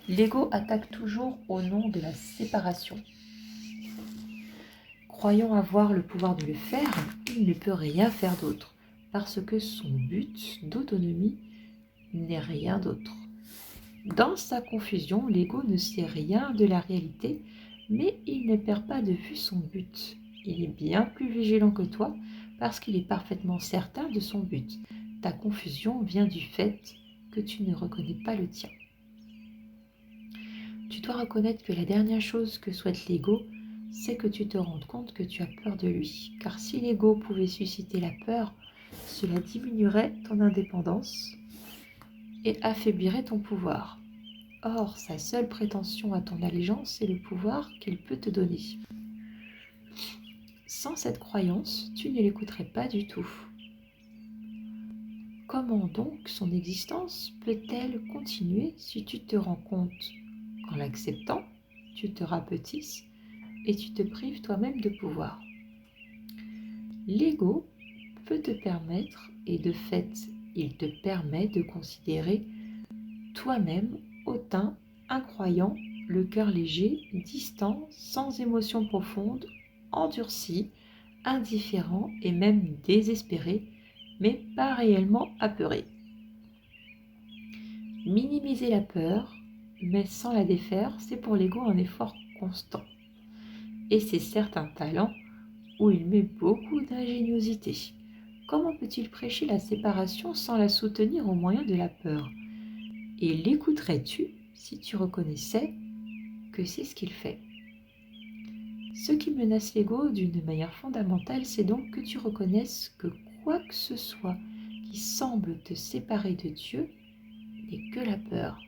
L'ego attaque toujours au nom de la séparation. Croyant avoir le pouvoir de le faire, il ne peut rien faire d'autre, parce que son but d'autonomie n'est rien d'autre. Dans sa confusion, l'ego ne sait rien de la réalité, mais il ne perd pas de vue son but. Il est bien plus vigilant que toi, parce qu'il est parfaitement certain de son but. Ta confusion vient du fait que tu ne reconnais pas le tien. Tu dois reconnaître que la dernière chose que souhaite l'ego, c'est que tu te rendes compte que tu as peur de lui. Car si l'ego pouvait susciter la peur, cela diminuerait ton indépendance et affaiblirait ton pouvoir. Or, sa seule prétention à ton allégeance est le pouvoir qu'il peut te donner. Sans cette croyance, tu ne l'écouterais pas du tout. Comment donc son existence peut-elle continuer si tu te rends compte qu'en l'acceptant, tu te rapetisses et tu te prives toi-même de pouvoir? L'ego peut te permettre, et de fait, il te permet de considérer toi-même hautain, incroyant, le cœur léger, distant, sans émotion profonde, endurci, indifférent et même désespéré, mais pas réellement apeuré. Minimiser la peur, mais sans la défaire, c'est pour l'ego un effort constant. Et c'est certes un talent où il met beaucoup d'ingéniosité. Comment peut-il prêcher la séparation sans la soutenir au moyen de la peur? Et l'écouterais-tu si tu reconnaissais que c'est ce qu'il fait? Ce qui menace l'ego d'une manière fondamentale, c'est donc que tu reconnaisses que quoi que ce soit qui semble te séparer de Dieu n'est que la peur,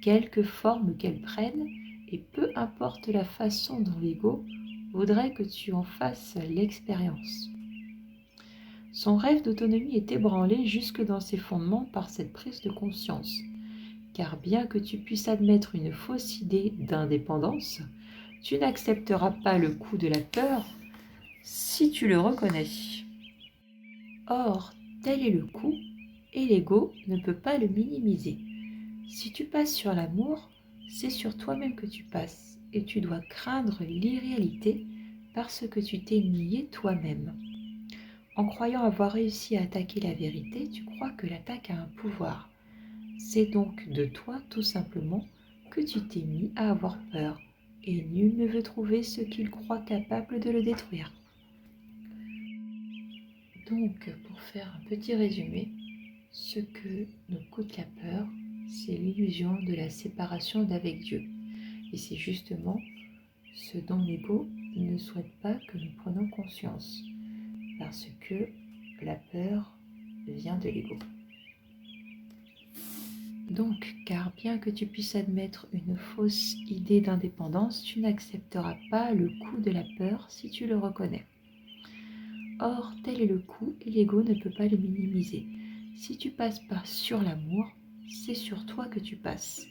quelque forme qu'elle prenne, et peu importe la façon dont l'ego voudrait que tu en fasses l'expérience. Son rêve d'autonomie est ébranlé jusque dans ses fondements par cette prise de conscience, car bien que tu puisses admettre une fausse idée d'indépendance, tu n'accepteras pas le coup de la peur si tu le reconnais. Or, tel est le coup, et l'ego ne peut pas le minimiser. Si tu passes sur l'amour, c'est sur toi-même que tu passes, et tu dois craindre l'irréalité parce que tu t'es nié toi-même. En croyant avoir réussi à attaquer la vérité, tu crois que l'attaque a un pouvoir. C'est donc de toi, tout simplement, que tu t'es mis à avoir peur, et nul ne veut trouver ce qu'il croit capable de le détruire. Donc, pour faire un petit résumé, ce que nous coûte la peur, c'est l'illusion de la séparation d'avec Dieu. Et c'est justement ce dont l'ego ne souhaite pas que nous prenions conscience, parce que la peur vient de l'ego. Donc, car bien que tu puisses admettre une fausse idée d'indépendance, tu n'accepteras pas le coup de la peur si tu le reconnais. Or, tel est le coup et l'ego ne peut pas le minimiser. Si tu passes pas sur l'amour, c'est sur toi que tu passes.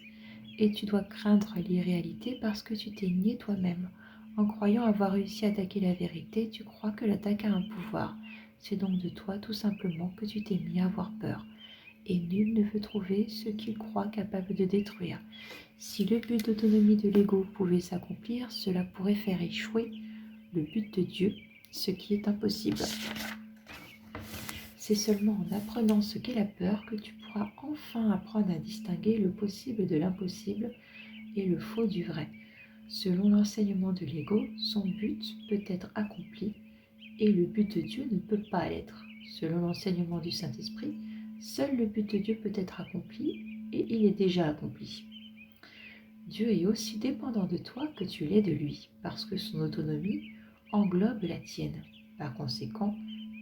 Et tu dois craindre l'irréalité parce que tu t'es nié toi-même. En croyant avoir réussi à attaquer la vérité, tu crois que l'attaque a un pouvoir. C'est donc de toi tout simplement que tu t'es mis à avoir peur. Et nul ne veut trouver ce qu'il croit capable de détruire. Si le but d'autonomie de l'ego pouvait s'accomplir, cela pourrait faire échouer le but de Dieu, ce qui est impossible. C'est seulement en apprenant ce qu'est la peur que tu pourras enfin apprendre à distinguer le possible de l'impossible et le faux du vrai. Selon l'enseignement de l'ego, son but peut être accompli et le but de Dieu ne peut pas l'être. Selon l'enseignement du Saint-Esprit, seul le but de Dieu peut être accompli et il est déjà accompli. Dieu est aussi dépendant de toi que tu l'es de lui, parce que son autonomie englobe la tienne. Par conséquent,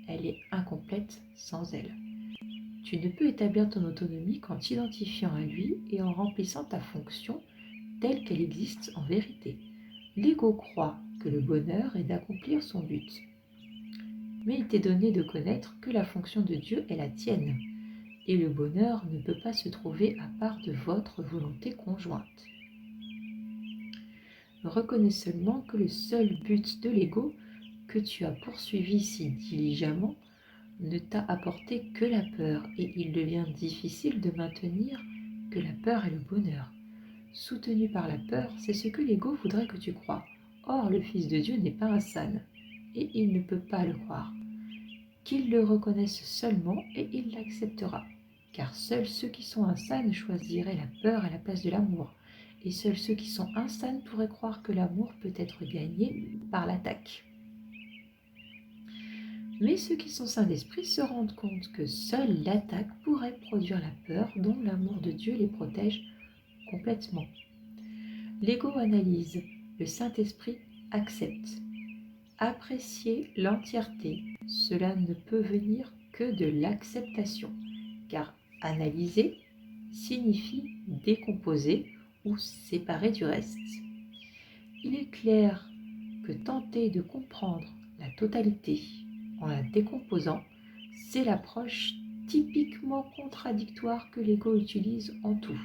elle est incomplète sans elle. Tu ne peux établir ton autonomie qu'en t'identifiant à lui et en remplissant ta fonction telle qu'elle existe en vérité. L'ego croit que le bonheur est d'accomplir son but. Mais il t'est donné de connaître que la fonction de Dieu est la tienne, et le bonheur ne peut pas se trouver à part de votre volonté conjointe. Reconnais seulement que le seul but de l'ego que tu as poursuivi si diligemment ne t'a apporté que la peur, et il devient difficile de maintenir que la peur est le bonheur. Soutenu par la peur, c'est ce que l'ego voudrait que tu crois. Or, le Fils de Dieu n'est pas un sane, et il ne peut pas le croire. Qu'il le reconnaisse seulement, et il l'acceptera. Car seuls ceux qui sont insanes choisiraient la peur à la place de l'amour, et seuls ceux qui sont insanes pourraient croire que l'amour peut être gagné par l'attaque. Mais ceux qui sont saints d'esprit se rendent compte que seule l'attaque pourrait produire la peur dont l'amour de Dieu les protège complètement. L'ego analyse, le Saint-Esprit accepte. Apprécier l'entièreté, cela ne peut venir que de l'acceptation, car analyser signifie décomposer ou séparer du reste. Il est clair que tenter de comprendre la totalité en la décomposant, c'est l'approche typiquement contradictoire que l'ego utilise en tout.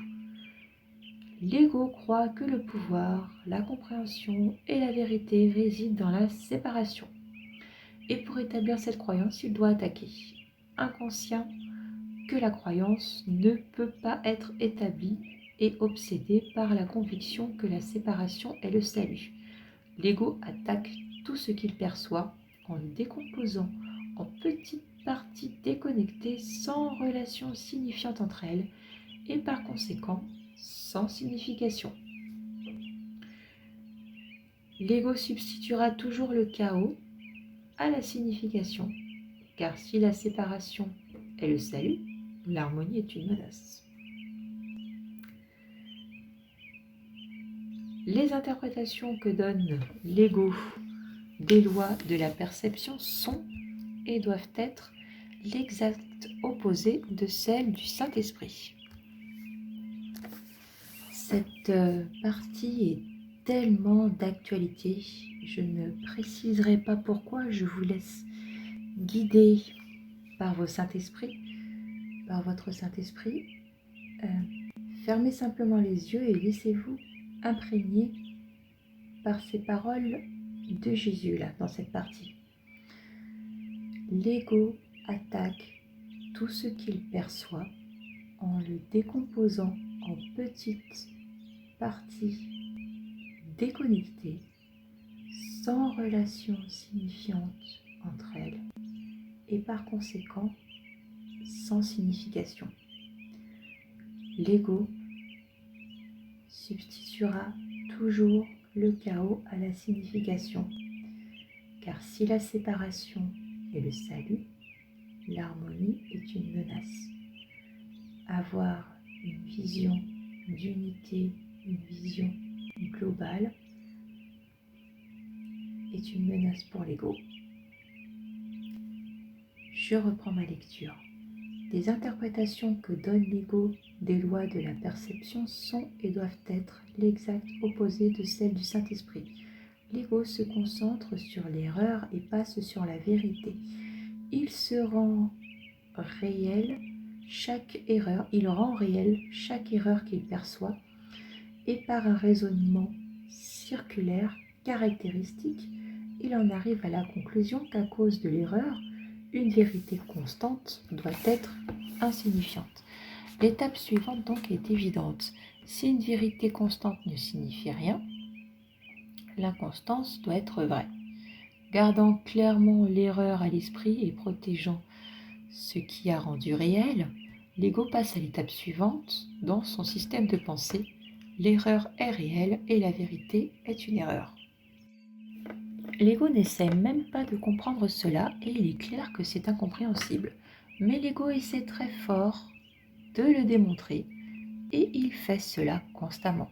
L'ego croit que le pouvoir, la compréhension et la vérité résident dans la séparation. Et pour établir cette croyance, il doit attaquer. Inconscient que la croyance ne peut pas être établie et obsédé par la conviction que la séparation est le salut. L'ego attaque tout ce qu'il perçoit en le décomposant en petites parties déconnectées sans relation signifiante entre elles et par conséquent sans signification. L'ego substituera toujours le chaos à la signification, car si la séparation est le salut, l'harmonie est une menace. Les interprétations que donne l'ego des lois de la perception sont et doivent être l'exact opposé de celles du Saint-Esprit. Cette partie est tellement d'actualité, je ne préciserai pas pourquoi, je vous laisse guider par vos Saint-Esprit, par votre Saint-Esprit. Fermez simplement les yeux et laissez-vous imprégner par ces paroles de Jésus là, dans cette partie. L'ego attaque tout ce qu'il perçoit en le décomposant en petites parties déconnectées, sans relation signifiante entre elles et par conséquent sans signification. L'ego substituera toujours le chaos à la signification, car si la séparation est le salut, l'harmonie est une menace. Avoir une vision d'unité, une vision globale est une menace pour l'ego. Je reprends ma lecture. Les interprétations que donne l'ego des lois de la perception sont et doivent être l'exact opposé de celles du Saint-Esprit. l'ego se concentre sur l'erreur et passe sur la vérité. Il se rend réel chaque erreur, il rend réel chaque erreur qu'il perçoit et par un raisonnement circulaire caractéristique, il en arrive à la conclusion qu'à cause de l'erreur, une vérité constante doit être insignifiante. L'étape suivante donc est évidente. Si une vérité constante ne signifie rien, l'inconstance doit être vraie. Gardant clairement l'erreur à l'esprit et protégeant ce qui a rendu réel, l'ego passe à l'étape suivante dans son système de pensée. L'erreur est réelle et la vérité est une erreur. L'ego n'essaie même pas de comprendre cela et il est clair que c'est incompréhensible. Mais l'ego essaie très fort de le démontrer et il fait cela constamment.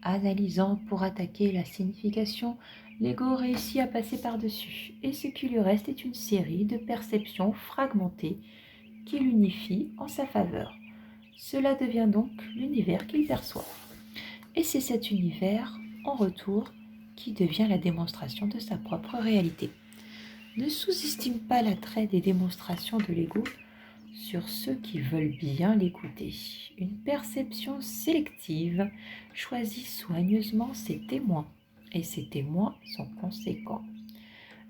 Analysant pour attaquer la signification, l'ego réussit à passer par-dessus et ce qui lui reste est une série de perceptions fragmentées qui l'unifient en sa faveur. Cela devient donc l'univers qu'il perçoit. Et c'est cet univers, en retour, qui devient la démonstration de sa propre réalité. Ne sous-estime pas l'attrait des démonstrations de l'ego sur ceux qui veulent bien l'écouter. Une perception sélective choisit soigneusement ses témoins, et ces témoins sont conséquents.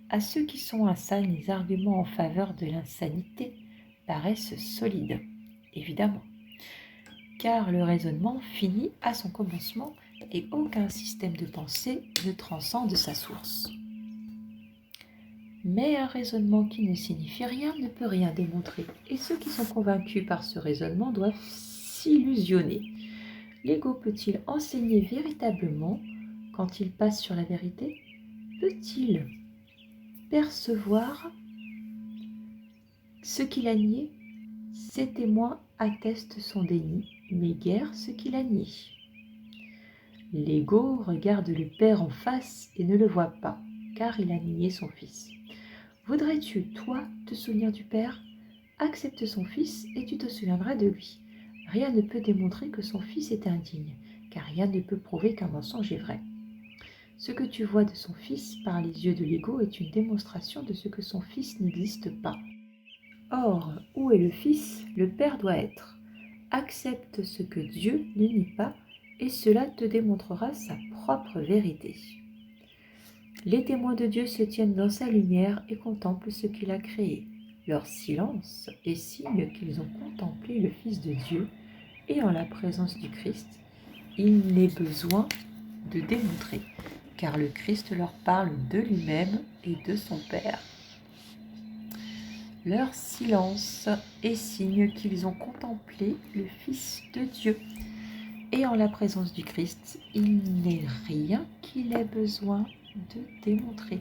À ceux qui sont insanes, les arguments en faveur de l'insanité paraissent solides, évidemment, car le raisonnement finit à son commencement et aucun système de pensée ne transcende sa source. Mais un raisonnement qui ne signifie rien ne peut rien démontrer, et ceux qui sont convaincus par ce raisonnement doivent s'illusionner. L'ego peut-il enseigner véritablement quand il passe sur la vérité? Peut-il percevoir ce qu'il a nié? Ses témoins attestent son déni, mais guère ce qu'il a nié. L'ego regarde le Père en face et ne le voit pas, car il a nié son Fils. Voudrais-tu, toi, te souvenir du Père? Accepte son Fils et tu te souviendras de lui. Rien ne peut démontrer que son Fils est indigne, car rien ne peut prouver qu'un mensonge est vrai. Ce que tu vois de son Fils par les yeux de l'ego est une démonstration de ce que son Fils n'existe pas. Or, où est le Fils, le Père doit être. Accepte ce que Dieu ne nie pas, et cela te démontrera sa propre vérité. Les témoins de Dieu se tiennent dans sa lumière et contemplent ce qu'il a créé. Leur silence est signe qu'ils ont contemplé le Fils de Dieu, et en la présence du Christ, il n'est besoin de démontrer, car le Christ leur parle de lui-même et de son Père. Leur silence est signe qu'ils ont contemplé le Fils de Dieu. Et en la présence du Christ, il n'est rien qu'il ait besoin de démontrer,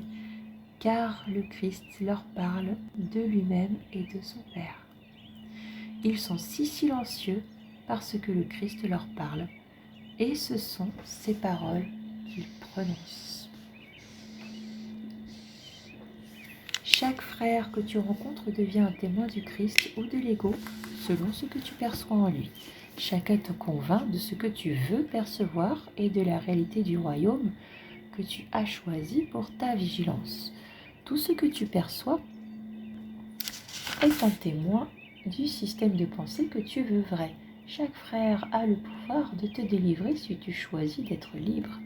car le Christ leur parle de lui-même et de son Père. Ils sont si silencieux parce que le Christ leur parle, et ce sont ces paroles qu'ils prononcent. Chaque frère que tu rencontres devient un témoin du Christ ou de l'ego selon ce que tu perçois en lui. Chacun te convainc de ce que tu veux percevoir et de la réalité du royaume que tu as choisi pour ta vigilance. Tout ce que tu perçois est un témoin du système de pensée que tu veux vrai. Chaque frère a le pouvoir de te délivrer si tu choisis d'être libre.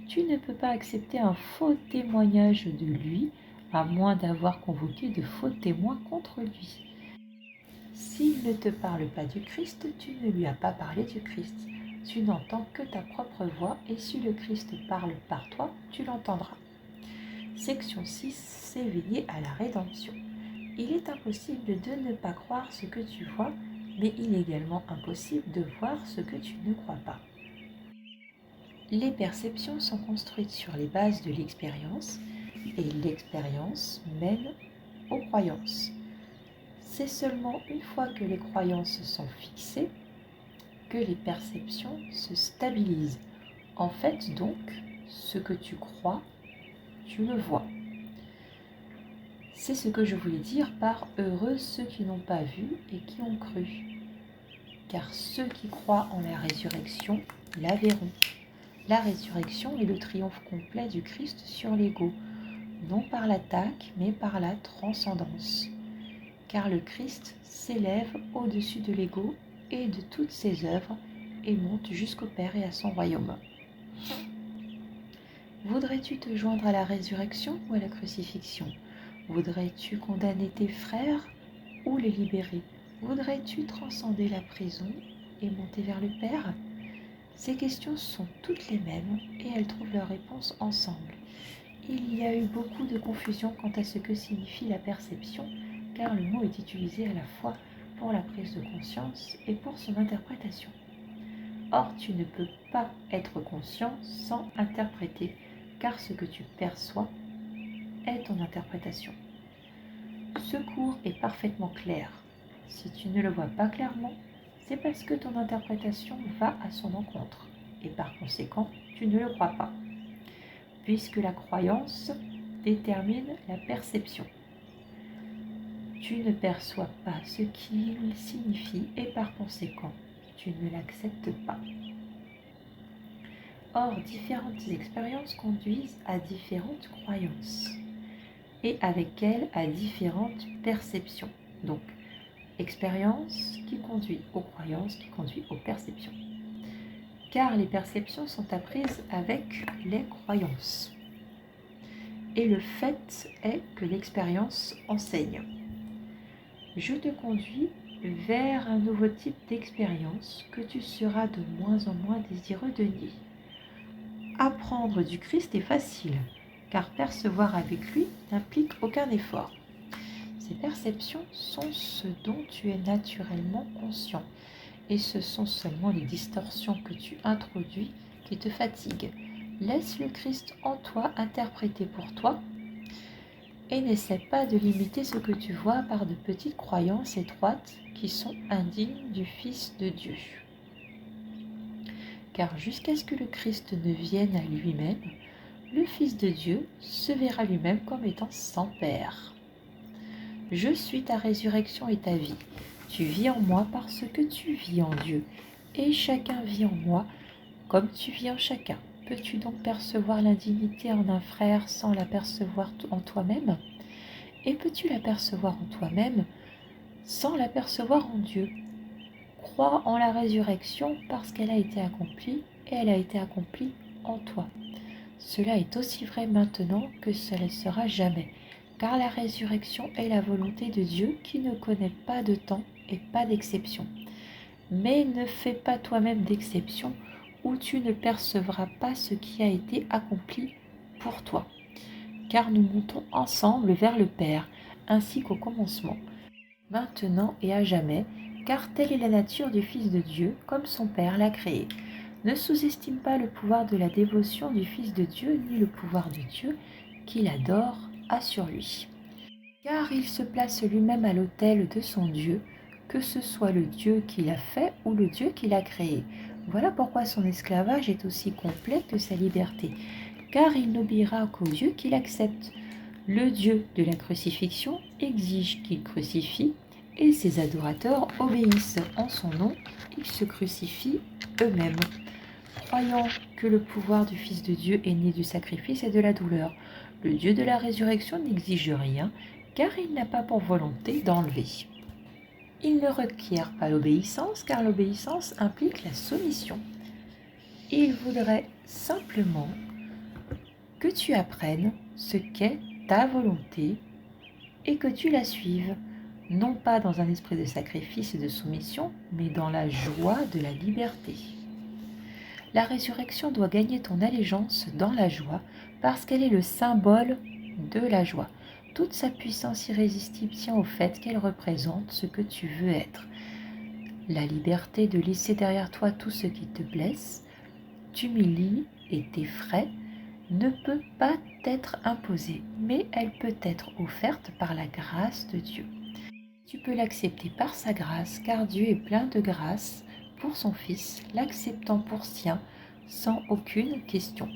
Tu ne peux pas accepter un faux témoignage de lui, à moins d'avoir convoqué de faux témoins contre lui. S'il ne te parle pas du Christ, tu ne lui as pas parlé du Christ. Tu n'entends que ta propre voix, et si le Christ parle par toi, tu l'entendras. Section 6. S'éveiller à la rédemption. Il est impossible de ne pas croire ce que tu vois, mais il est également impossible de voir ce que tu ne crois pas. Les perceptions sont construites sur les bases de l'expérience, et l'expérience mène aux croyances. C'est seulement une fois que les croyances sont fixées que les perceptions se stabilisent. En fait, donc, ce que tu crois, tu le vois. C'est ce que je voulais dire par « heureux ceux qui n'ont pas vu et qui ont cru ». Car ceux qui croient en la résurrection la verront. La résurrection est le triomphe complet du Christ sur l'ego, non par l'attaque, mais par la transcendance. Car le Christ s'élève au-dessus de l'ego et de toutes ses œuvres et monte jusqu'au Père et à son royaume. Voudrais-tu te joindre à la résurrection ou à la crucifixion? Voudrais-tu condamner tes frères ou les libérer? Voudrais-tu transcender la prison et monter vers le Père? Ces questions sont toutes les mêmes et elles trouvent leur réponse ensemble. Il y a eu beaucoup de confusion quant à ce que signifie la perception, car le mot est utilisé à la fois pour la prise de conscience et pour son interprétation. Or, tu ne peux pas être conscient sans interpréter, car ce que tu perçois est ton interprétation. Ce cours est parfaitement clair. Si tu ne le vois pas clairement, c'est parce que ton interprétation va à son encontre, et par conséquent, tu ne le crois pas, puisque la croyance détermine la perception. Tu ne perçois pas ce qu'il signifie, et par conséquent, tu ne l'acceptes pas. Or, différentes expériences conduisent à différentes croyances, et avec elles à différentes perceptions. Donc, expérience qui conduit aux croyances, qui conduit aux perceptions. Car les perceptions sont apprises avec les croyances. Et le fait est que l'expérience enseigne. Je te conduis vers un nouveau type d'expérience que tu seras de moins en moins désireux de nier. Apprendre du Christ est facile, car percevoir avec lui n'implique aucun effort. Ces perceptions sont ce dont tu es naturellement conscient, et ce sont seulement les distorsions que tu introduis qui te fatiguent. Laisse le Christ en toi interpréter pour toi, et n'essaie pas de limiter ce que tu vois par de petites croyances étroites qui sont indignes du Fils de Dieu. Car jusqu'à ce que le Christ ne vienne à lui-même, le Fils de Dieu se verra lui-même comme étant sans père. Je suis ta résurrection et ta vie. Tu vis en moi parce que tu vis en Dieu, et chacun vit en moi comme tu vis en chacun. Peux-tu donc percevoir l'indignité en un frère sans l'apercevoir en toi-même? Et peux-tu l'apercevoir en toi-même sans l'apercevoir en Dieu? Crois en la résurrection parce qu'elle a été accomplie, et elle a été accomplie en toi. Cela est aussi vrai maintenant que cela sera jamais, car la résurrection est la volonté de Dieu qui ne connaît pas de temps et pas d'exception. Mais ne fais pas toi-même d'exception, ou tu ne percevras pas ce qui a été accompli pour toi. Car nous montons ensemble vers le Père, ainsi qu'au commencement, maintenant et à jamais, car telle est la nature du Fils de Dieu, comme son Père l'a créé. Ne sous-estime pas le pouvoir de la dévotion du Fils de Dieu, ni le pouvoir de Dieu, qu'il adore, a sur lui. Car il se place lui-même à l'autel de son Dieu, que ce soit le Dieu qui l'a fait ou le Dieu qui l'a créé. Voilà pourquoi son esclavage est aussi complet que sa liberté, car il n'obéira qu'au Dieu qu'il accepte. Le Dieu de la crucifixion exige qu'il crucifie, et ses adorateurs obéissent en son nom, ils se crucifient eux-mêmes, croyant que le pouvoir du Fils de Dieu est né du sacrifice et de la douleur. Le Dieu de la résurrection n'exige rien, car il n'a pas pour volonté d'enlever. Il ne requiert pas l'obéissance, car l'obéissance implique la soumission. Il voudrait simplement que tu apprennes ce qu'est ta volonté et que tu la suives, non pas dans un esprit de sacrifice et de soumission, mais dans la joie de la liberté. La résurrection doit gagner ton allégeance dans la joie, parce qu'elle est le symbole de la joie. Toute sa puissance irrésistible tient au fait qu'elle représente ce que tu veux être. La liberté de laisser derrière toi tout ce qui te blesse, t'humilie et t'effraie, ne peut pas t'être imposée, mais elle peut être offerte par la grâce de Dieu. Tu peux l'accepter par sa grâce, car Dieu est plein de grâce pour son Fils, l'acceptant pour sien, sans aucune question.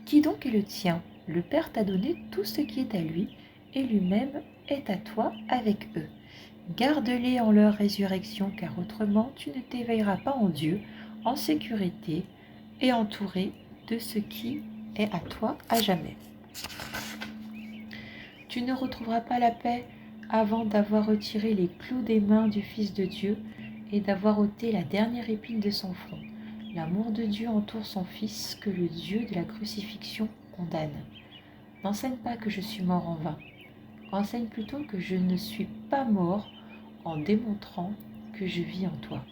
Qui donc est le tien? Le Père t'a donné tout ce qui est à lui, et lui-même est à toi avec eux. Garde-les en leur résurrection, car autrement tu ne t'éveilleras pas en Dieu, en sécurité et entouré de ce qui est à toi à jamais. Tu ne retrouveras pas la paix avant d'avoir retiré les clous des mains du Fils de Dieu et d'avoir ôté la dernière épine de son front. L'amour de Dieu entoure son Fils que le Dieu de la crucifixion condamne. N'enseigne pas que je suis mort en vain. Enseigne plutôt que je ne suis pas mort en démontrant que je vis en toi.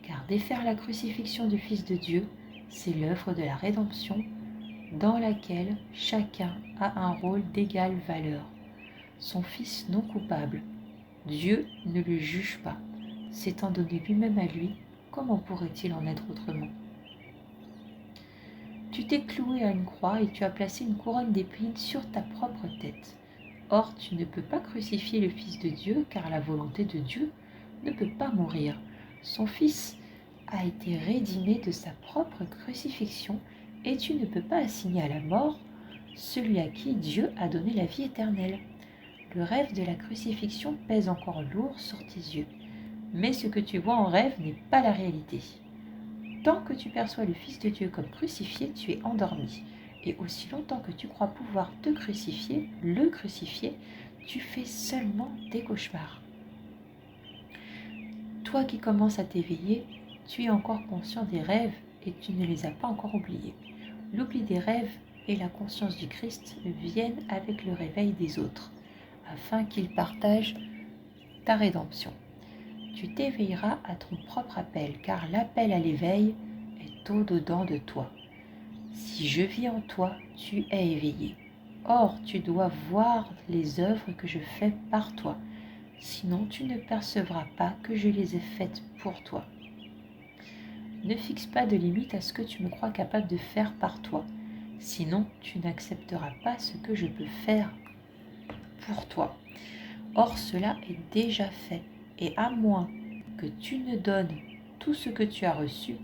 Car défaire la crucifixion du Fils de Dieu, c'est l'œuvre de la rédemption dans laquelle chacun a un rôle d'égale valeur. Son Fils non coupable, Dieu ne le juge pas. S'étant donné lui-même à lui, comment pourrait-il en être autrement? Tu t'es cloué à une croix et tu as placé une couronne d'épines sur ta propre tête. Or, tu ne peux pas crucifier le Fils de Dieu, car la volonté de Dieu ne peut pas mourir. Son Fils a été rédimé de sa propre crucifixion, et tu ne peux pas assigner à la mort celui à qui Dieu a donné la vie éternelle. Le rêve de la crucifixion pèse encore lourd sur tes yeux, mais ce que tu vois en rêve n'est pas la réalité. Tant que tu perçois le Fils de Dieu comme crucifié, tu es endormi. Et aussi longtemps que tu crois pouvoir te crucifier, le crucifier, tu fais seulement des cauchemars. Toi qui commences à t'éveiller, tu es encore conscient des rêves et tu ne les as pas encore oubliés. L'oubli des rêves et la conscience du Christ viennent avec le réveil des autres, afin qu'ils partagent ta rédemption. Tu t'éveilleras à ton propre appel, car l'appel à l'éveil est au-dedans de toi. Si je vis en toi, tu es éveillé. Or, tu dois voir les œuvres que je fais par toi, sinon tu ne percevras pas que je les ai faites pour toi. Ne fixe pas de limite à ce que tu me crois capable de faire par toi, sinon tu n'accepteras pas ce que je peux faire pour toi. Or, cela est déjà fait, et à moins que tu ne donnes tout ce que tu as reçu,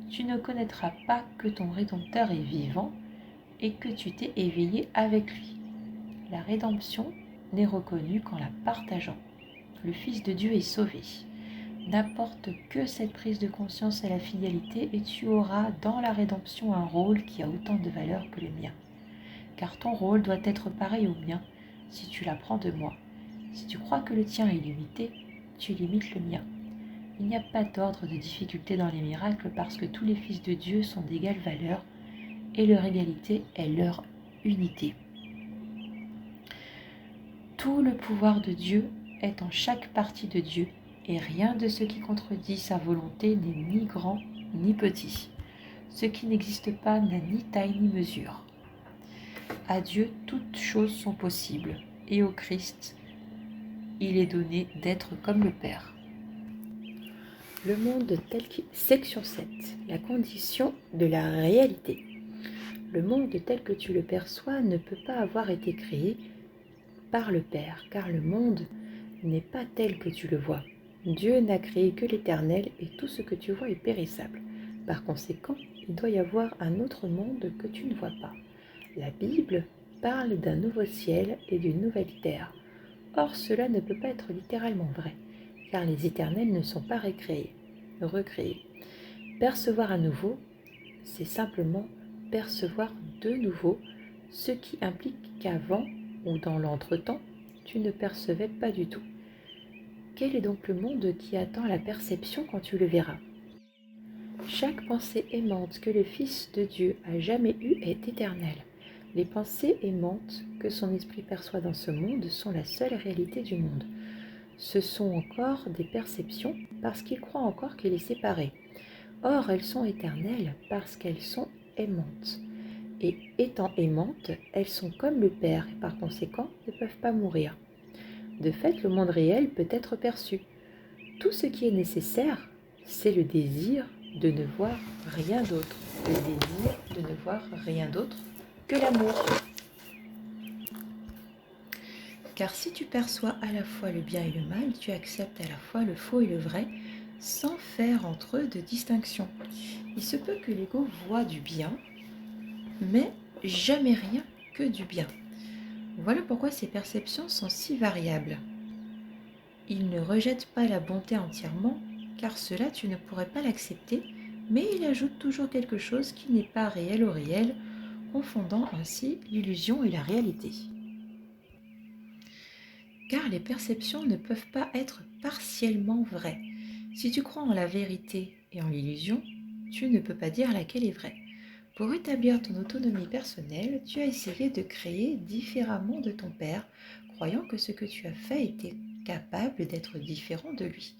tu ne connaîtras pas que ton Rédempteur est vivant et que tu t'es éveillé avec lui. La rédemption n'est reconnue qu'en la partageant. Le Fils de Dieu est sauvé. N'apporte que cette prise de conscience à la fidélité et tu auras dans la rédemption un rôle qui a autant de valeur que le mien. Car ton rôle doit être pareil au mien si tu l'apprends de moi. Si tu crois que le tien est limité, tu limites le mien. Il n'y a pas d'ordre de difficulté dans les miracles parce que tous les fils de Dieu sont d'égale valeur et leur égalité est leur unité. Tout le pouvoir de Dieu est en chaque partie de Dieu et rien de ce qui contredit sa volonté n'est ni grand ni petit. Ce qui n'existe pas n'a ni taille ni mesure. À Dieu, toutes choses sont possibles et au Christ, il est donné d'être comme le Père. Le monde tel qu'il... Section 7. La condition de la réalité. Le monde tel que tu le perçois ne peut pas avoir été créé par le Père, car le monde n'est pas tel que tu le vois. Dieu n'a créé que l'éternel et tout ce que tu vois est périssable. Par conséquent, il doit y avoir un autre monde que tu ne vois pas. La Bible parle d'un nouveau ciel et d'une nouvelle terre. Or, cela ne peut pas être littéralement vrai, car les éternels ne sont pas recréés. Percevoir à nouveau, c'est simplement percevoir de nouveau, ce qui implique qu'avant ou dans l'entretemps, tu ne percevais pas du tout. Quel est donc le monde qui attend la perception quand tu le verras? Chaque pensée aimante que le Fils de Dieu a jamais eue est éternelle. Les pensées aimantes que son esprit perçoit dans ce monde sont la seule réalité du monde. Ce sont encore des perceptions parce qu'il croit encore qu'il est séparé. Or, elles sont éternelles parce qu'elles sont aimantes. Et étant aimantes, elles sont comme le Père et par conséquent ne peuvent pas mourir. De fait, le monde réel peut être perçu. Tout ce qui est nécessaire, c'est le désir de ne voir rien d'autre. Le désir de ne voir rien d'autre que l'amour. Car si tu perçois à la fois le bien et le mal, tu acceptes à la fois le faux et le vrai, sans faire entre eux de distinction. Il se peut que l'ego voit du bien, mais jamais rien que du bien. Voilà pourquoi ces perceptions sont si variables. Il ne rejette pas la bonté entièrement, car cela tu ne pourrais pas l'accepter, mais il ajoute toujours quelque chose qui n'est pas réel au réel, confondant ainsi l'illusion et la réalité. Car les perceptions ne peuvent pas être partiellement vraies. Si tu crois en la vérité et en l'illusion, tu ne peux pas dire laquelle est vraie. Pour établir ton autonomie personnelle, tu as essayé de créer différemment de ton père, croyant que ce que tu as fait était capable d'être différent de lui.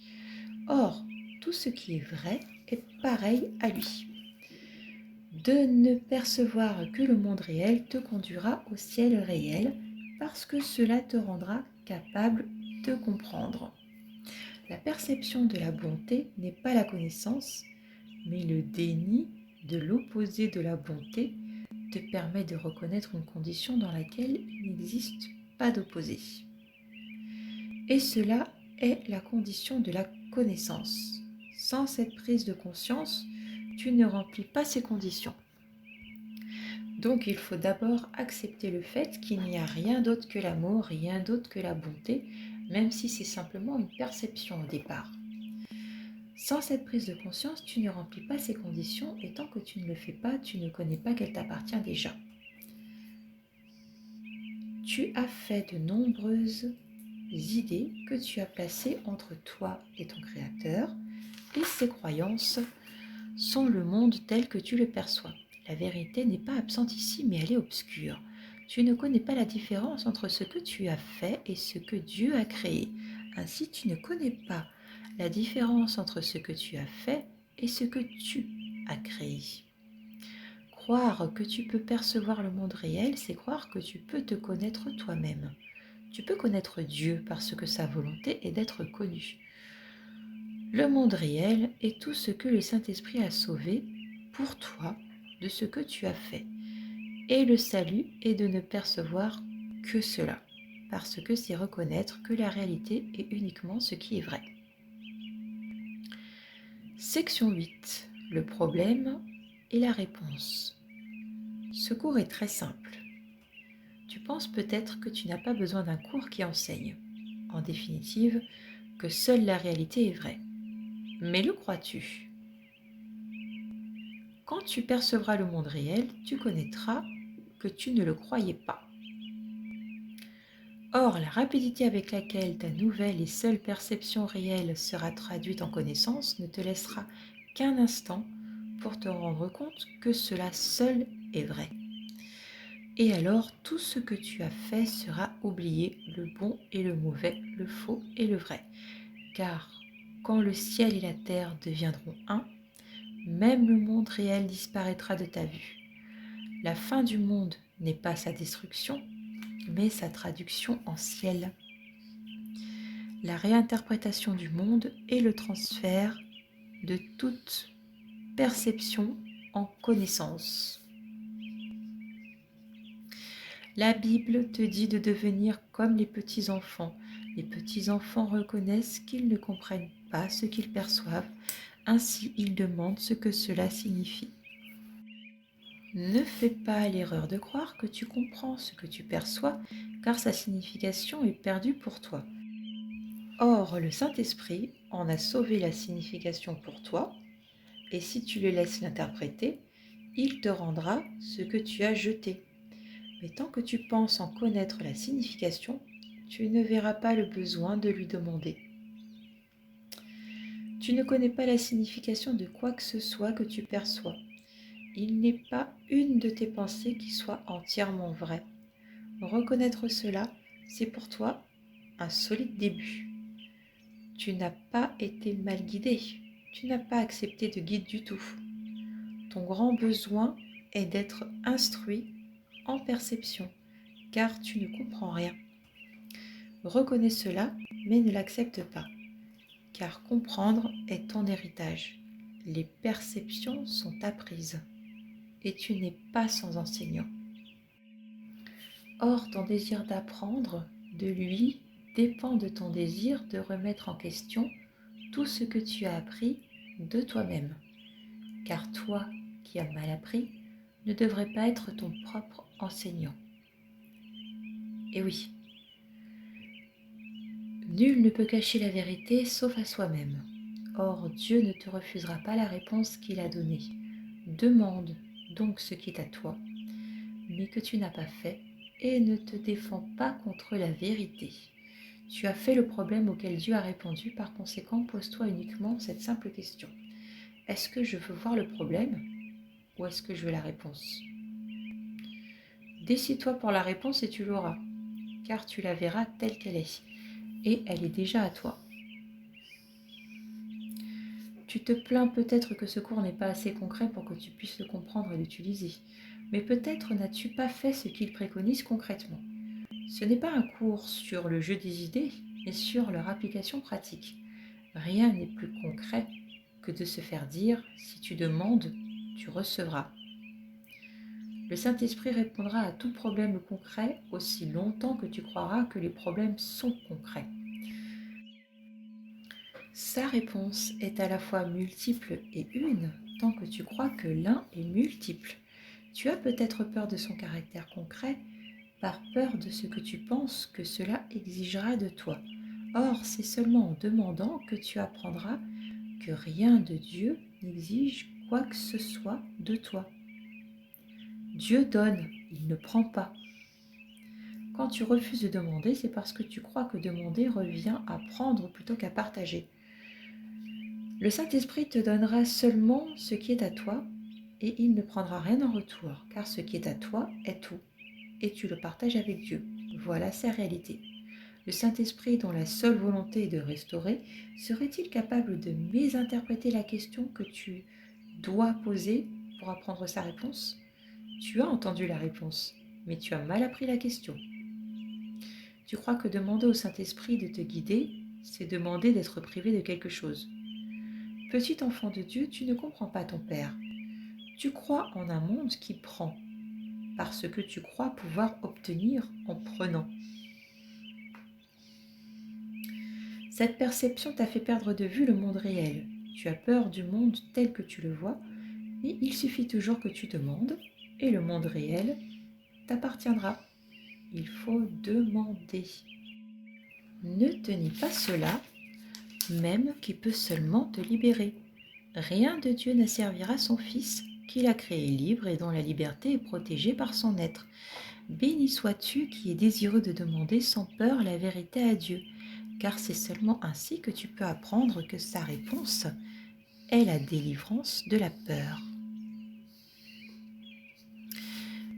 Or, tout ce qui est vrai est pareil à lui. De ne percevoir que le monde réel te conduira au ciel réel, parce que cela te rendra capable de comprendre. La perception de la bonté n'est pas la connaissance, mais le déni de l'opposé de la bonté te permet de reconnaître une condition dans laquelle il n'existe pas d'opposé. Et cela est la condition de la connaissance. Sans cette prise de conscience, tu ne remplis pas ces conditions. Donc il faut d'abord accepter le fait qu'il n'y a rien d'autre que l'amour, rien d'autre que la bonté, même si c'est simplement une perception au départ. Sans cette prise de conscience, tu ne remplis pas ces conditions et tant que tu ne le fais pas, tu ne connais pas qu'elle t'appartient déjà. Tu as fait de nombreuses idées que tu as placées entre toi et ton Créateur et ces croyances sont le monde tel que tu le perçois. La vérité n'est pas absente ici, mais elle est obscure. Tu ne connais pas la différence entre ce que tu as fait et ce que Dieu a créé. Ainsi, tu ne connais pas la différence entre ce que tu as fait et ce que tu as créé. Croire que tu peux percevoir le monde réel, c'est croire que tu peux te connaître toi-même. Tu peux connaître Dieu parce que sa volonté est d'être connu. Le monde réel est tout ce que le Saint-Esprit a sauvé pour toi de ce que tu as fait. Et le salut est de ne percevoir que cela, parce que c'est reconnaître que la réalité est uniquement ce qui est vrai. Section 8. Le problème et la réponse. Ce cours est très simple. Tu penses peut-être que tu n'as pas besoin d'un cours qui enseigne. En définitive, que seule la réalité est vraie. Mais le crois-tu ? Quand tu percevras le monde réel, tu connaîtras que tu ne le croyais pas. Or, la rapidité avec laquelle ta nouvelle et seule perception réelle sera traduite en connaissance ne te laissera qu'un instant pour te rendre compte que cela seul est vrai. Et alors, tout ce que tu as fait sera oublié, le bon et le mauvais, le faux et le vrai. Car quand le ciel et la terre deviendront un, même le monde réel disparaîtra de ta vue. La fin du monde n'est pas sa destruction, mais sa traduction en ciel. La réinterprétation du monde est le transfert de toute perception en connaissance. La Bible te dit de devenir comme les petits-enfants. Les petits-enfants reconnaissent qu'ils ne comprennent pas ce qu'ils perçoivent, ainsi ils demandent ce que cela signifie. Ne fais pas l'erreur de croire que tu comprends ce que tu perçois, car sa signification est perdue pour toi. Or, le Saint-Esprit en a sauvé la signification pour toi, et si tu le laisses l'interpréter, il te rendra ce que tu as jeté. Mais tant que tu penses en connaître la signification, tu ne verras pas le besoin de lui demander. Tu ne connais pas la signification de quoi que ce soit que tu perçois. Il n'est pas une de tes pensées qui soit entièrement vraie. Reconnaître cela, c'est pour toi un solide début. Tu n'as pas été mal guidé, tu n'as pas accepté de guide du tout. Ton grand besoin est d'être instruit en perception, car tu ne comprends rien. Reconnais cela, mais ne l'accepte pas, car comprendre est ton héritage. Les perceptions sont apprises, et tu n'es pas sans enseignant. Or, ton désir d'apprendre de lui dépend de ton désir de remettre en question tout ce que tu as appris de toi-même. Car toi qui as mal appris ne devrais pas être ton propre enseignant. Et oui, nul ne peut cacher la vérité sauf à soi-même. Or, Dieu ne te refusera pas la réponse qu'il a donnée. Demande donc ce qui est à toi, mais que tu n'as pas fait, et ne te défends pas contre la vérité. Tu as fait le problème auquel Dieu a répondu, par conséquent, pose-toi uniquement cette simple question. Est-ce que je veux voir le problème ou est-ce que je veux la réponse? Décide-toi pour la réponse et tu l'auras, car tu la verras telle qu'elle est, et elle est déjà à toi. Tu te plains peut-être que ce cours n'est pas assez concret pour que tu puisses le comprendre et l'utiliser, mais peut-être n'as-tu pas fait ce qu'il préconise concrètement. Ce n'est pas un cours sur le jeu des idées, mais sur leur application pratique. Rien n'est plus concret que de se faire dire « si tu demandes, tu recevras ». Le Saint-Esprit répondra à tout problème concret aussi longtemps que tu croiras que les problèmes sont concrets. Sa réponse est à la fois multiple et une, tant que tu crois que l'un est multiple. Tu as peut-être peur de son caractère concret, par peur de ce que tu penses que cela exigera de toi. Or, c'est seulement en demandant que tu apprendras que rien de Dieu n'exige quoi que ce soit de toi. Dieu donne, il ne prend pas. Quand tu refuses de demander, c'est parce que tu crois que demander revient à prendre plutôt qu'à partager. Le Saint-Esprit te donnera seulement ce qui est à toi et il ne prendra rien en retour, car ce qui est à toi est tout, et tu le partages avec Dieu. Voilà sa réalité. Le Saint-Esprit, dont la seule volonté est de restaurer, serait-il capable de mésinterpréter la question que tu dois poser pour apprendre sa réponse? Tu as entendu la réponse, mais tu as mal appris la question. Tu crois que demander au Saint-Esprit de te guider, c'est demander d'être privé de quelque chose. Petit enfant de Dieu, tu ne comprends pas ton Père. Tu crois en un monde qui prend, parce que tu crois pouvoir obtenir en prenant. Cette perception t'a fait perdre de vue le monde réel. Tu as peur du monde tel que tu le vois, et il suffit toujours que tu demandes, et le monde réel t'appartiendra. Il faut demander. Ne te nie pas cela, même qui peut seulement te libérer. Rien de Dieu n'asservira son Fils, qu'il a créé libre et dont la liberté est protégée par son être. Béni sois-tu qui es désireux de demander sans peur la vérité à Dieu, car c'est seulement ainsi que tu peux apprendre que sa réponse est la délivrance de la peur.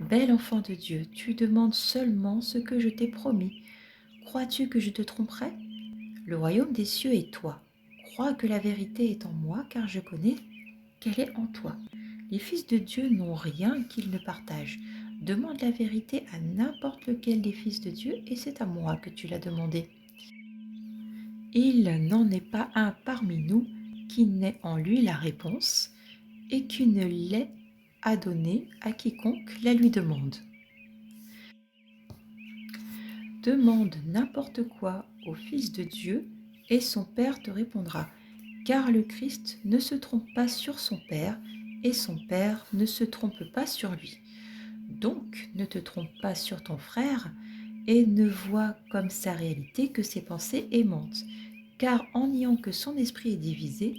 Bel enfant de Dieu, tu demandes seulement ce que je t'ai promis. Crois-tu que je te tromperai? Le royaume des cieux est toi. Crois que la vérité est en moi, car je connais qu'elle est en toi. Les fils de Dieu n'ont rien qu'ils ne partagent. Demande la vérité à n'importe lequel des fils de Dieu, et c'est à moi que tu l'as demandé. Il n'en est pas un parmi nous qui n'ait en lui la réponse, et qui ne l'ait à donner à quiconque la lui demande. Demande n'importe quoi au Fils de Dieu, et son Père te répondra, car le Christ ne se trompe pas sur son Père, et son Père ne se trompe pas sur lui. Donc, ne te trompe pas sur ton frère, et ne vois comme sa réalité que ses pensées aimantes, car en niant que son esprit est divisé,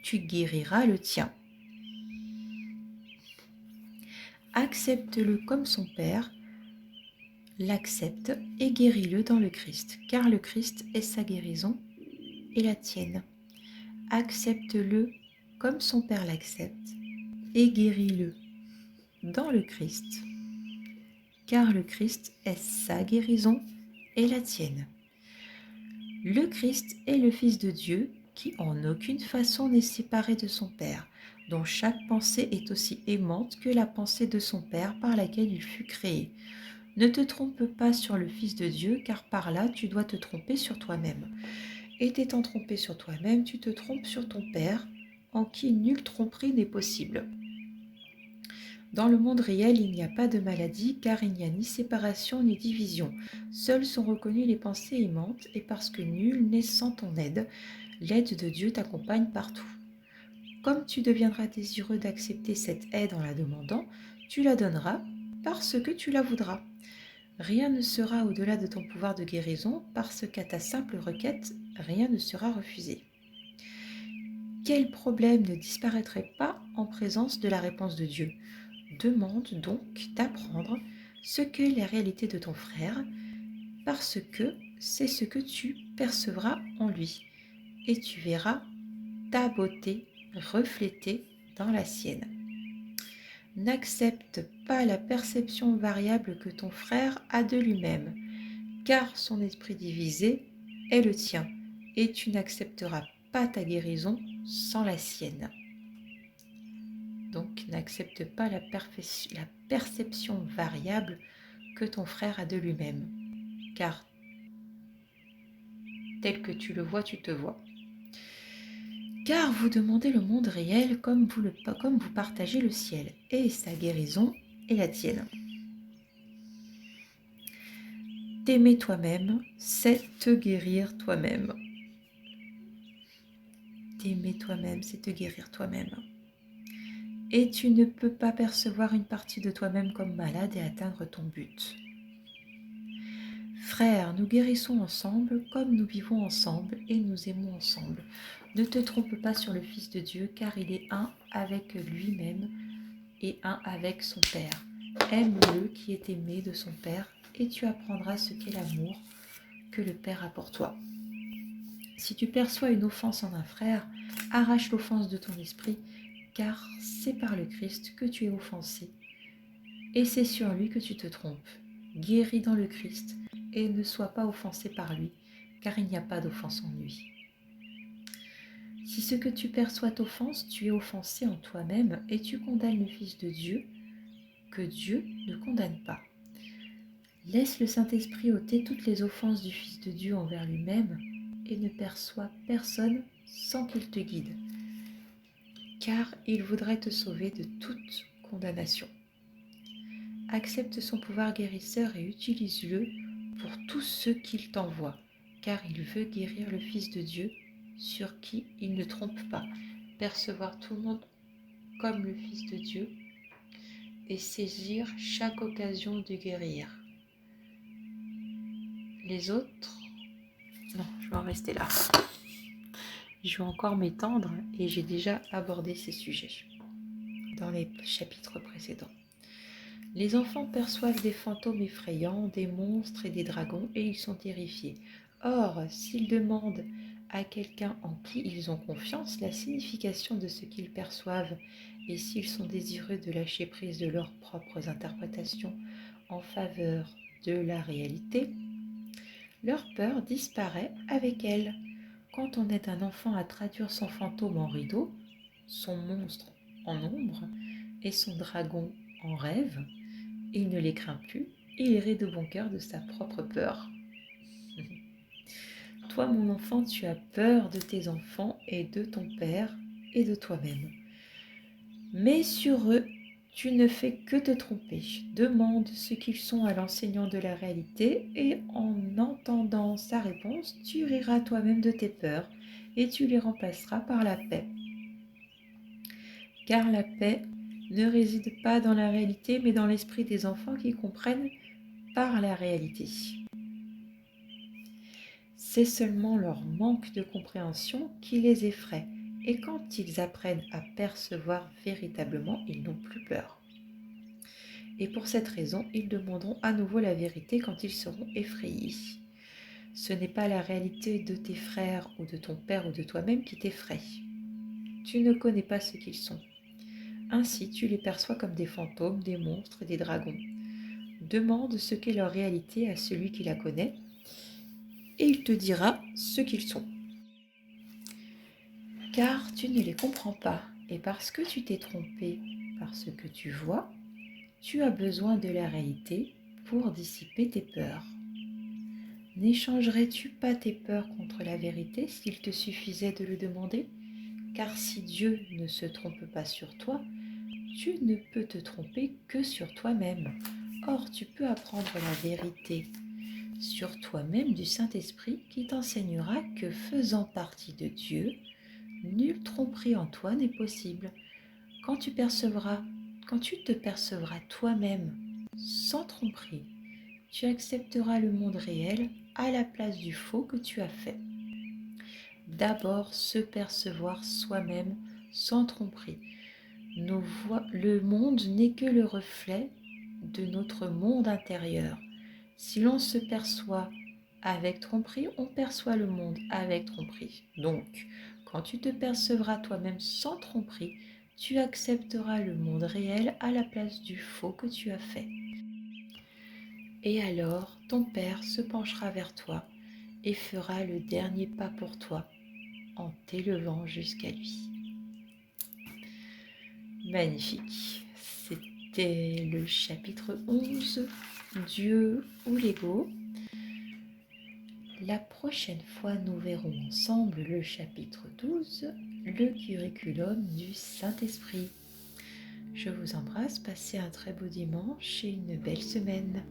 tu guériras le tien. Accepte-le comme son Père l'accepte et guéris-le dans le Christ, car le Christ est sa guérison et la tienne. Accepte-le comme son Père l'accepte et guéris-le dans le Christ, car le Christ est sa guérison et la tienne. Le Christ est le Fils de Dieu qui en aucune façon n'est séparé de son Père, dont chaque pensée est aussi aimante que la pensée de son Père par laquelle il fut créé. Ne te trompe pas sur le Fils de Dieu, car par là tu dois te tromper sur toi-même. Et t'étant trompé sur toi-même, tu te trompes sur ton Père, en qui nulle tromperie n'est possible. Dans le monde réel, il n'y a pas de maladie, car il n'y a ni séparation ni division. Seules sont reconnues les pensées aimantes, et parce que nul n'est sans ton aide, l'aide de Dieu t'accompagne partout. Comme tu deviendras désireux d'accepter cette aide en la demandant, tu la donneras parce que tu la voudras. Rien ne sera au-delà de ton pouvoir de guérison, parce qu'à ta simple requête, rien ne sera refusé. Quel problème ne disparaîtrait pas en présence de la réponse de Dieu? Demande donc d'apprendre ce qu'est la réalité de ton frère, parce que c'est ce que tu percevras en lui, et tu verras ta beauté reflétée dans la sienne. N'accepte pas la perception variable que ton frère a de lui-même, car son esprit divisé est le tien, et tu n'accepteras pas ta guérison sans la sienne. Donc n'accepte pas la perception variable que ton frère a de lui-même, car tel que tu le vois, tu te vois. Car vous demandez le monde réel comme vous partagez le ciel, et sa guérison est la tienne. T'aimer toi-même, c'est te guérir toi-même. T'aimer toi-même, c'est te guérir toi-même. Et tu ne peux pas percevoir une partie de toi-même comme malade et atteindre ton but. Frères, nous guérissons ensemble comme nous vivons ensemble et nous aimons ensemble. Ne te trompe pas sur le Fils de Dieu, car il est un avec lui-même et un avec son Père. Aime-le qui est aimé de son Père, et tu apprendras ce qu'est l'amour que le Père a pour toi. Si tu perçois une offense en un frère, arrache l'offense de ton esprit, car c'est par le Christ que tu es offensé, et c'est sur lui que tu te trompes. Guéris dans le Christ, et ne sois pas offensé par lui, car il n'y a pas d'offense en lui. Si ce que tu perçois t'offense, tu es offensé en toi-même, et tu condamnes le Fils de Dieu, que Dieu ne condamne pas. Laisse le Saint-Esprit ôter toutes les offenses du Fils de Dieu envers lui-même, et ne perçois personne sans qu'il te guide, car il voudrait te sauver de toute condamnation. Accepte son pouvoir guérisseur et utilise-le pour tous ceux qu'il t'envoie, car il veut guérir le Fils de Dieu, sur qui il ne trompe pas, percevoir tout le monde comme le Fils de Dieu et saisir chaque occasion de guérir. Les autres, non, je vais en rester là. Je vais encore m'étendre et j'ai déjà abordé ces sujets dans les chapitres précédents. Les enfants perçoivent des fantômes effrayants, des monstres et des dragons, et ils sont terrifiés. Or, s'ils demandent à quelqu'un en qui ils ont confiance la signification de ce qu'ils perçoivent, et s'ils sont désireux de lâcher prise de leurs propres interprétations en faveur de la réalité, leur peur disparaît avec elle. Quand on aide un enfant à traduire son fantôme en rideau, son monstre en ombre et son dragon en rêve, il ne les craint plus et il rit de bon cœur de sa propre peur. Toi, mon enfant, tu as peur de tes enfants et de ton père et de toi-même. Mais sur eux, tu ne fais que te tromper. Demande ce qu'ils sont à l'enseignant de la réalité et en entendant sa réponse, tu riras toi-même de tes peurs et tu les remplaceras par la paix. Car la paix ne réside pas dans la réalité, mais dans l'esprit des enfants qui comprennent par la réalité. C'est seulement leur manque de compréhension qui les effraie, et quand ils apprennent à percevoir véritablement, ils n'ont plus peur. Et pour cette raison, ils demanderont à nouveau la vérité quand ils seront effrayés. Ce n'est pas la réalité de tes frères ou de ton père ou de toi-même qui t'effraie. Tu ne connais pas ce qu'ils sont. Ainsi, tu les perçois comme des fantômes, des monstres et des dragons. Demande ce qu'est leur réalité à celui qui la connaît, et il te dira ce qu'ils sont. Car tu ne les comprends pas, et parce que tu t'es trompé par ce que tu vois, tu as besoin de la réalité pour dissiper tes peurs. N'échangerais-tu pas tes peurs contre la vérité s'il te suffisait de le demander? Car si Dieu ne se trompe pas sur toi, tu ne peux te tromper que sur toi-même. Or, tu peux apprendre la vérité sur toi-même du Saint-Esprit qui t'enseignera que faisant partie de Dieu, nulle tromperie en toi n'est possible. Quand tu te percevras toi-même sans tromperie, tu accepteras le monde réel à la place du faux que tu as fait. d'abord se percevoir soi-même sans tromperie. Le monde n'est que le reflet de notre monde intérieur. Si l'on se perçoit avec tromperie, on perçoit le monde avec tromperie. Donc, quand tu te percevras toi-même sans tromperie, tu accepteras le monde réel à la place du faux que tu as fait. Et alors, ton Père se penchera vers toi et fera le dernier pas pour toi en t'élevant jusqu'à lui. Magnifique. C'était le chapitre 11, Dieu ou l'ego. La prochaine fois, nous verrons ensemble le chapitre 12, le curriculum du Saint-Esprit. Je vous embrasse, passez un très beau dimanche et une belle semaine.